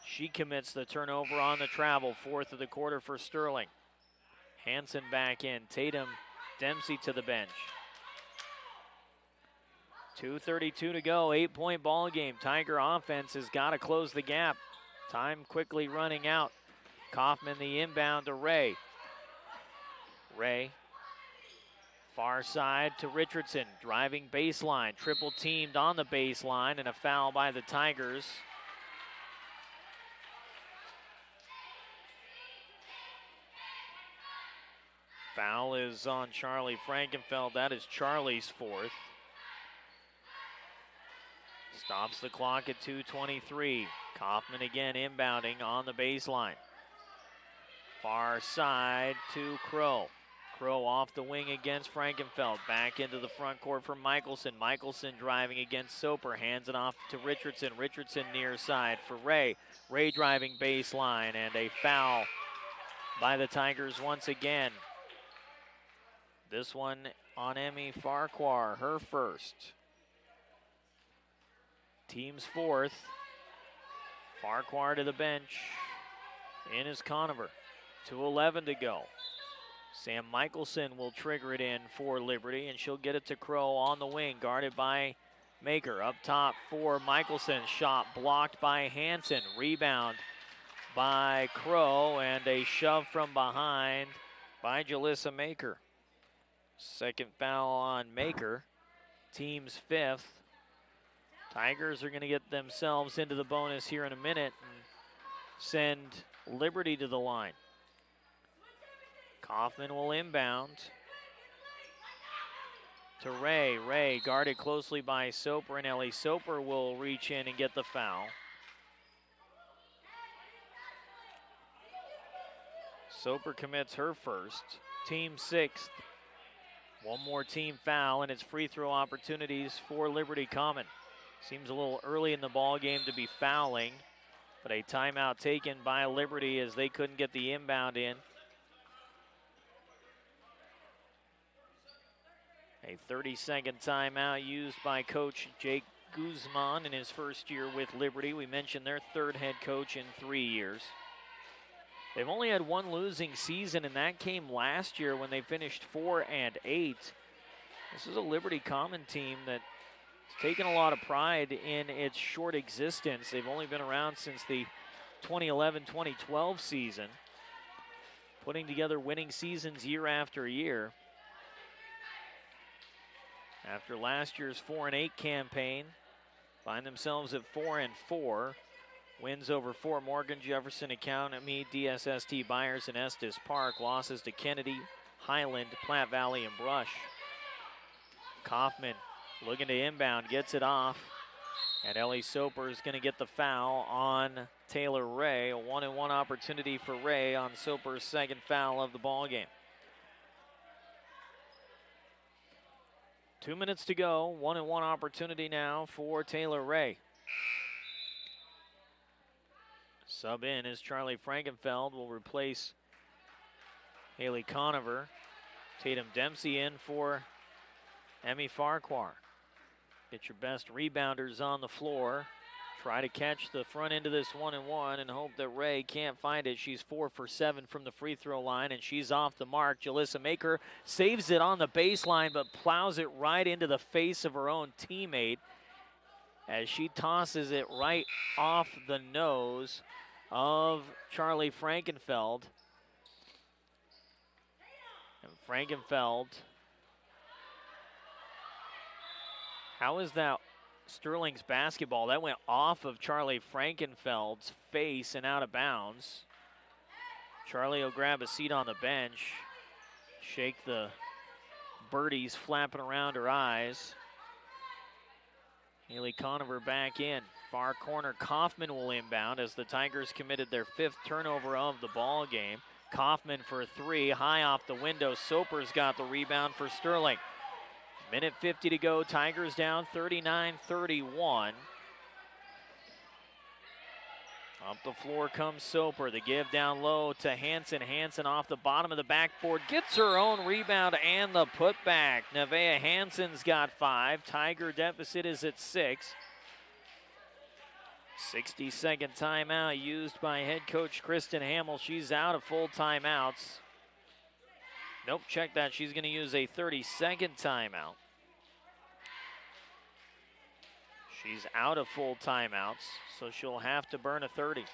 She commits the turnover on the travel. Fourth of the quarter for Sterling. Hanson back in. Tatum Dempsey to the bench. 2:32 to go. 8-point ball game. Tiger offense has got to close the gap. Time quickly running out. Kaufman the inbound to Ray. Ray, far side to Richardson, driving baseline, triple teamed on the baseline, and a foul by the Tigers. Foul is on Charlie Frankenfeld. That is Charlie's fourth. Stops the clock at 2:23. Kaufman again inbounding on the baseline. Far side to Crow. Crow off the wing against Frankenfeld. Back into the front court for Michelson. Michelson driving against Soper. Hands it off to Richardson. Richardson near side for Ray. Ray driving baseline, and a foul by the Tigers once again. This one on Emmy Farquhar, her first. Team's fourth. Farquhar to the bench. In is Conover. 2:11 to go. Sam Michelson will trigger it in for Liberty, and she'll get it to Crow on the wing, guarded by Maker. Up top for Michelson. Shot blocked by Hanson. Rebound by Crow, and a shove from behind by Jalissa Maker. Second foul on Maker. Team's fifth. Tigers are going to get themselves into the bonus here in a minute and send Liberty to the line. Kaufman will inbound to Ray. Ray guarded closely by Soper, and Ellie Soper will reach in and get the foul. Soper commits her first. Team sixth. One more team foul, and it's free throw opportunities for Liberty Common. Seems a little early in the ball game to be fouling, but a timeout taken by Liberty as they couldn't get the inbound in. A 30-second timeout used by Coach Jake Guzman in his first year with Liberty. We mentioned their third head coach in 3 years. They've only had one losing season, and that came last year when they finished 4-8. This is a Liberty Common team that's taken a lot of pride in its short existence. They've only been around since the 2011-2012 season, putting together winning seasons year after year. After last year's 4-8 campaign, find themselves at 4-4. Wins over Fort Morgan, Jefferson Academy, DSST Byers, and Estes Park. Losses to Kennedy, Highland, Platte Valley, and Brush. Kaufman looking to inbound, gets it off. And Ellie Soper is going to get the foul on Taylor Ray. A 1-and-1 opportunity for Ray on Soper's second foul of the ball game. 2 minutes to go. 1-and-1 opportunity now for Taylor Ray. Sub in is Charlie Frankenfeld, will replace Haley Conover. Tatum Dempsey in for Emmy Farquhar. Get your best rebounders on the floor. Try to catch the front end of this 1-and-1 and hope that Ray can't find it. She's 4 for 7 from the free throw line, and she's off the mark. Jalissa Maker saves it on the baseline, but plows it right into the face of her own teammate as she tosses it right off the nose of Charlie Frankenfeld. And Frankenfeld, how is that Sterling's basketball? That went off of Charlie Frankenfeld's face and out of bounds. Charlie will grab a seat on the bench, shake the birdies flapping around her eyes. Haley Conover back in. Far corner, Kaufman will inbound as the Tigers committed their 5th turnover of the ball game. Kaufman for 3, high off the window. Soper's got the rebound for Sterling. Minute 50 to go, Tigers down 39-31. Up the floor comes Soper. The give down low to Hansen. Hansen off the bottom of the backboard. Gets her own rebound and the putback. Nevaeh Hansen's got 5. Tiger deficit is at 6. 60-second timeout used by head coach Kristen Hamill. She's out of full timeouts. Nope, check that. She's going to use a 30-second timeout. She's out of full timeouts, so she'll have to burn a 30.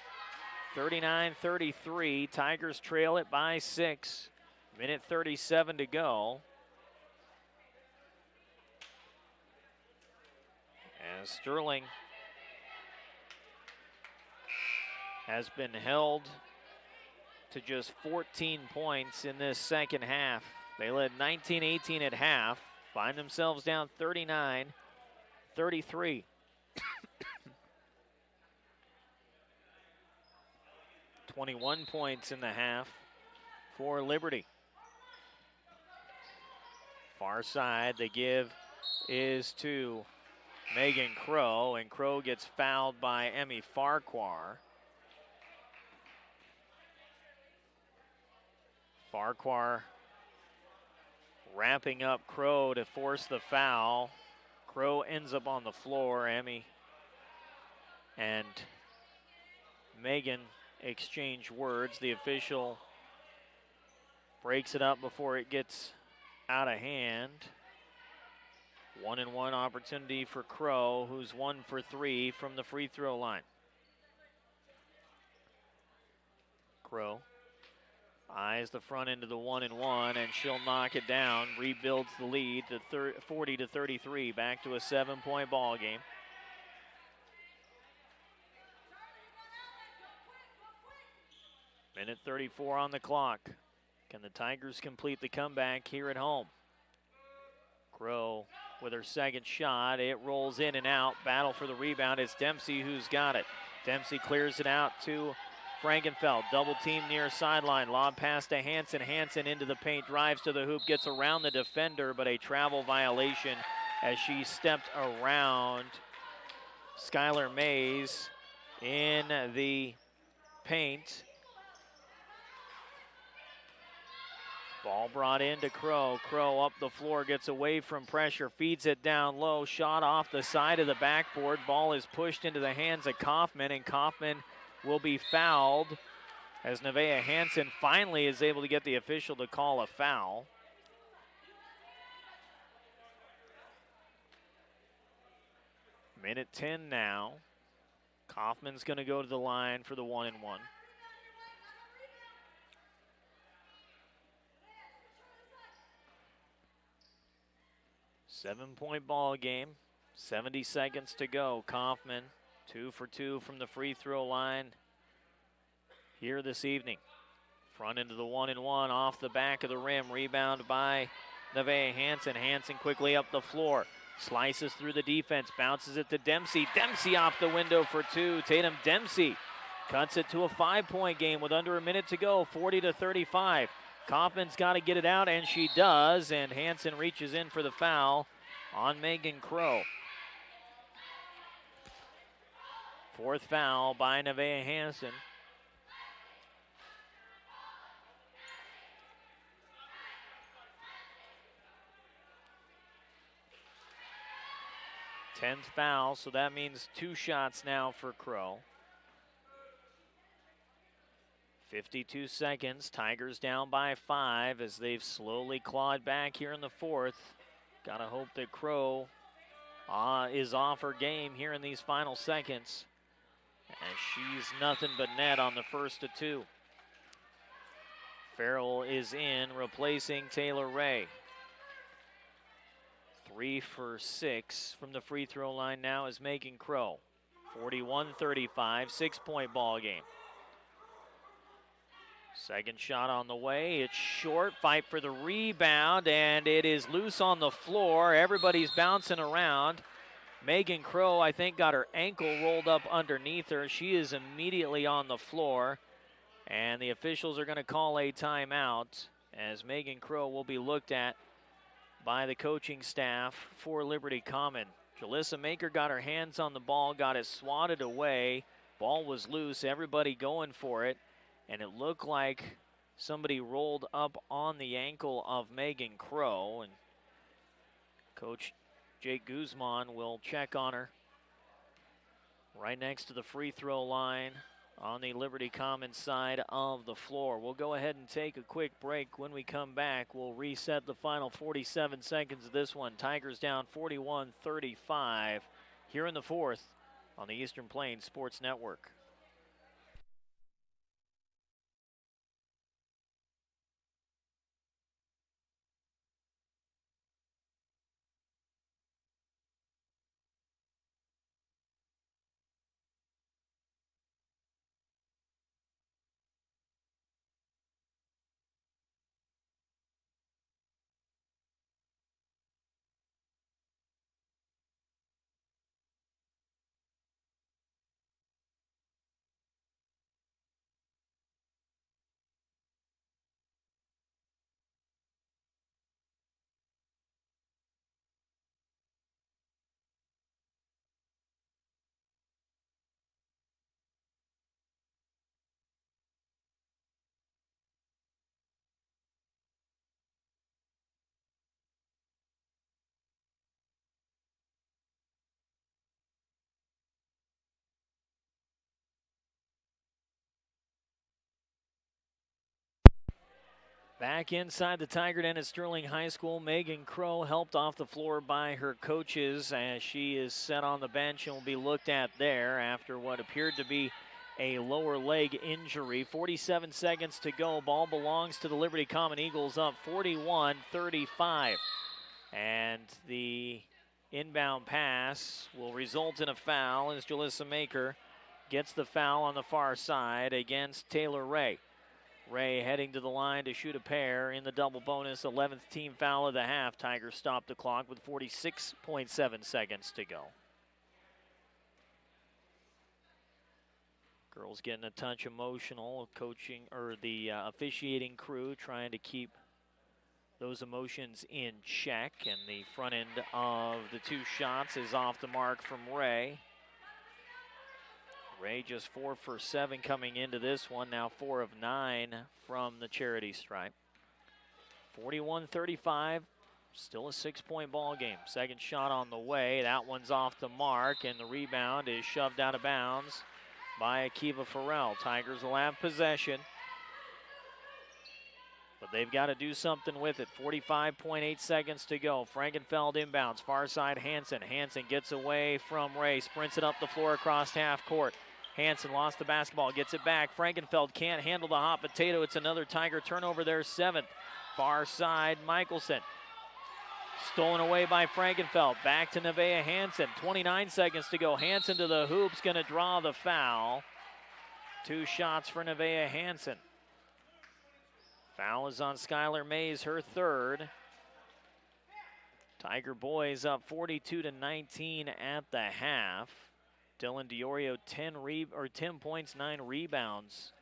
39-33, Tigers trail it by 6. Minute 37 to go. As Sterling has been held to just 14 points in this second half. They led 19-18 at half, find themselves down 39-33. 21 points in the half for Liberty. Far side, the give is to Megan Crow, and Crow gets fouled by Emmy Farquhar. Farquhar wrapping up Crow to force the foul. Crow ends up on the floor. Emmy and Megan exchange words. The official breaks it up before it gets out of hand. 1-and-1 opportunity for Crow, who's 1 for 3 from the free throw line. Crow eyes the front end of the 1-and-1, and she'll knock it down. Rebuilds the lead to 40-33. Back to a 7-point ball game. Minute 34 on the clock. Can the Tigers complete the comeback here at home? Crow with her second shot. It rolls in and out. Battle for the rebound. It's Dempsey who's got it. Dempsey clears it out to Frankenfeld. Double team near sideline. Lob pass to Hansen. Hansen into the paint. Drives to the hoop. Gets around the defender, but a travel violation as she stepped around Skylar Mays in the paint. Ball brought into Crow. Crow up the floor, gets away from pressure, feeds it down low. Shot off the side of the backboard. Ball is pushed into the hands of Kaufman, and Kaufman will be fouled as Nevaeh Hansen finally is able to get the official to call a foul. Minute 10 now. Kaufman's going to go to the line for the 1-and-1. Seven-point ball game, 70 seconds to go. Kaufman, 2 for 2 from the free throw line here this evening. Front into the 1-and-1, off the back of the rim. Rebound by Nevaeh Hansen. Hansen quickly up the floor. Slices through the defense, bounces it to Dempsey. Dempsey off the window for 2. Tatum Dempsey cuts it to a 5-point game with under a minute to go, 40-35. Kaufman's got to get it out, and she does, and Hansen reaches in for the foul on Megan Crow. 4th foul by Nevaeh Hansen. Tenth foul, so that means 2 shots now for Crow. 52 seconds, Tigers down by 5 as they've slowly clawed back here in the 4th. Gotta hope that Crow is off her game here in these final seconds. And she's nothing but net on the first of 2. Farrell is in, replacing Taylor Ray. 3 for 6 from the free throw line now is Megan Crow. 41-35, 6-point ball game. Second shot on the way. It's short. Fight for the rebound, and it is loose on the floor. Everybody's bouncing around. Megan Crow, I think, got her ankle rolled up underneath her. She is immediately on the floor, and the officials are going to call a timeout as Megan Crow will be looked at by the coaching staff for Liberty Common. Jalissa Maker got her hands on the ball, got it swatted away. Ball was loose, everybody going for it, and it looked like somebody rolled up on the ankle of Megan Crow, and Coach Jake Guzman will check on her right next to the free throw line on the Liberty Commons side of the floor. We'll go ahead and take a quick break. When we come back, we'll reset the final 47 seconds of this one. Tigers down 41-35 here in the fourth on the Eastern Plains Sports Network. Back inside the Tiger Den at Sterling High School, Megan Crow helped off the floor by her coaches as she is set on the bench and will be looked at there after what appeared to be a lower leg injury. 47 seconds to go. Ball belongs to the Liberty Common Eagles, up 41-35. And the inbound pass will result in a foul as Jalissa Maker gets the foul on the far side against Taylor Ray. Ray heading to the line to shoot a pair in the double bonus. 11th team foul of the half. Tigers stop the clock with 46.7 seconds to go. Girls getting a touch emotional. Coaching or the officiating crew trying to keep those emotions in check. And the front end of the two shots is off the mark from Ray. Ray just 4 for 7 coming into this one, now 4 of 9 from the charity stripe. 41-35, still a 6-point ball game. Second shot on the way, that one's off the mark, and the rebound is shoved out of bounds by Akiva Farrell. Tigers will have possession, but they've got to do something with it. 45.8 seconds to go. Frankenfeld inbounds, far side Hansen. Hansen gets away from Ray, sprints it up the floor across half court. Hansen lost the basketball, gets it back. Frankenfeld can't handle the hot potato. It's another Tiger turnover there, 7th. Far side, Michelson. Stolen away by Frankenfeld. Back to Nevaeh Hansen. 29 seconds to go. Hansen to the hoops, going to draw the foul. 2 shots for Nevaeh Hansen. Foul is on Skylar Mays, her 3rd. Tiger boys up 42-19 at the half. Dylan DiOrio 10 points, 9 rebounds.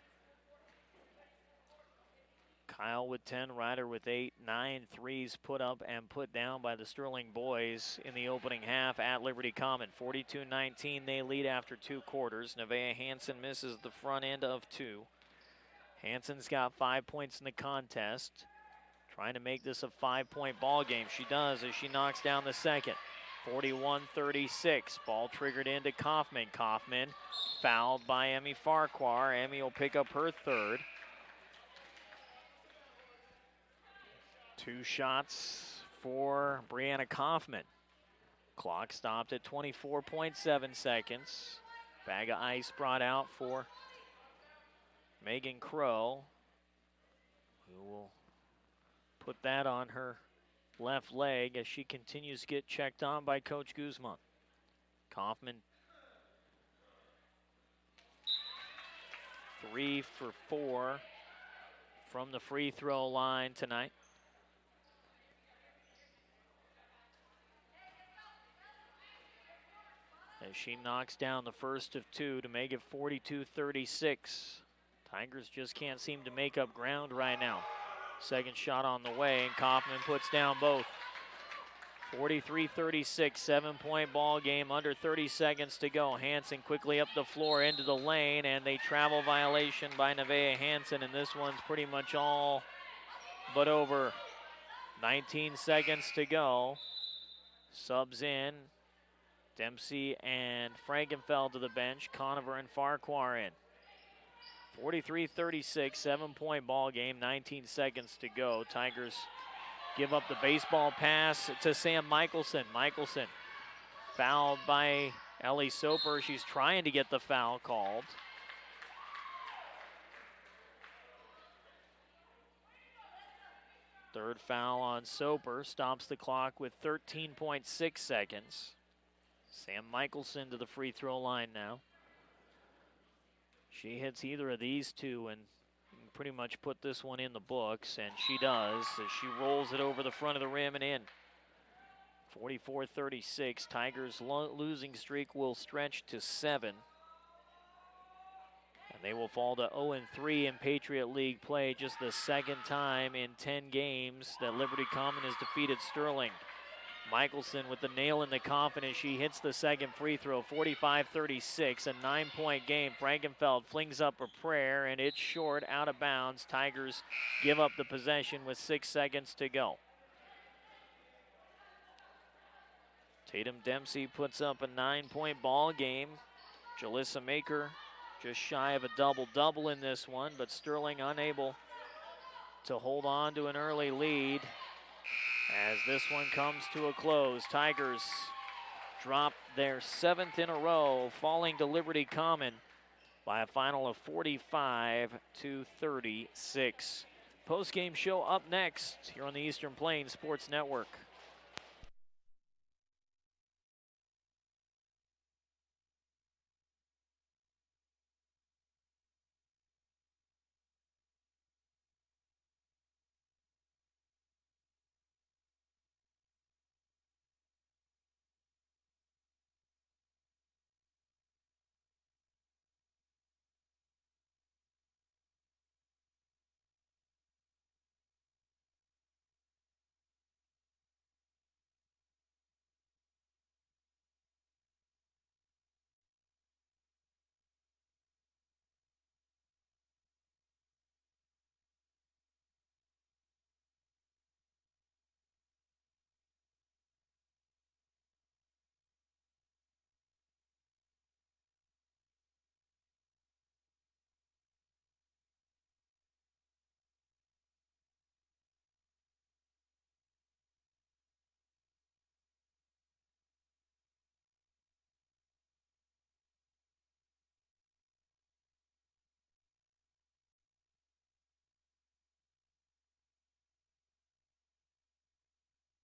Kyle with 10, Ryder with 8, 9 threes put up and put down by the Sterling boys in the opening half at Liberty Common. 42-19, they lead after 2 quarters. Nevaeh Hansen misses the front end of 2. Hansen's got 5 points in the contest, trying to make this a 5-point ball game. She does as she knocks down the second. 41-36, ball triggered into Kaufman. Kaufman fouled by Emmy Farquhar. Emmy will pick up her 3rd. 2 shots for Brianna Kaufman. Clock stopped at 24.7 seconds. Bag of ice brought out for Megan Crow, who will put that on her left leg as she continues to get checked on by Coach Guzman. Kaufman 3 for 4 from the free throw line tonight. as she knocks down the first of two to make it 42-36. Tigers just can't seem to make up ground right now. Second shot on the way, and Kaufman puts down both. 43-36, 7-point ball game, under 30 seconds to go. Hansen quickly up the floor into the lane, and a travel violation by Nevaeh Hansen, and this one's pretty much all but over. 19 seconds to go. Subs in. Dempsey and Frankenfeld to the bench. Conover and Farquhar in. 43-36, 7-point ball game, 19 seconds to go. Tigers give up the baseball pass to Sam Michelson. Michelson fouled by Ellie Soper. She's trying to get the foul called. Third foul on Soper stops the clock with 13.6 seconds. Sam Michelson to the free throw line now. She hits either of these two and pretty much put this one in the books, and she does as she rolls it over the front of the rim and in. 44-36, Tigers' losing streak will stretch to 7. And they will fall to 0-3 in Patriot League play, just the second time in 10 games that Liberty Common has defeated Sterling. Michelson with the nail in the coffin as she hits the second free throw. 45-36, a 9-point game. Frankenfeld flings up a prayer, and it's short, out of bounds. Tigers give up the possession with 6 seconds to go. Tatum Dempsey puts up a 9-point ball game. Jalissa Maker just shy of a double-double in this one, but Sterling unable to hold on to an early lead. As this one comes to a close, Tigers drop their 7th in a row, falling to Liberty Common by a final of 45-36. Post-game show up next here on the Eastern Plains Sports Network.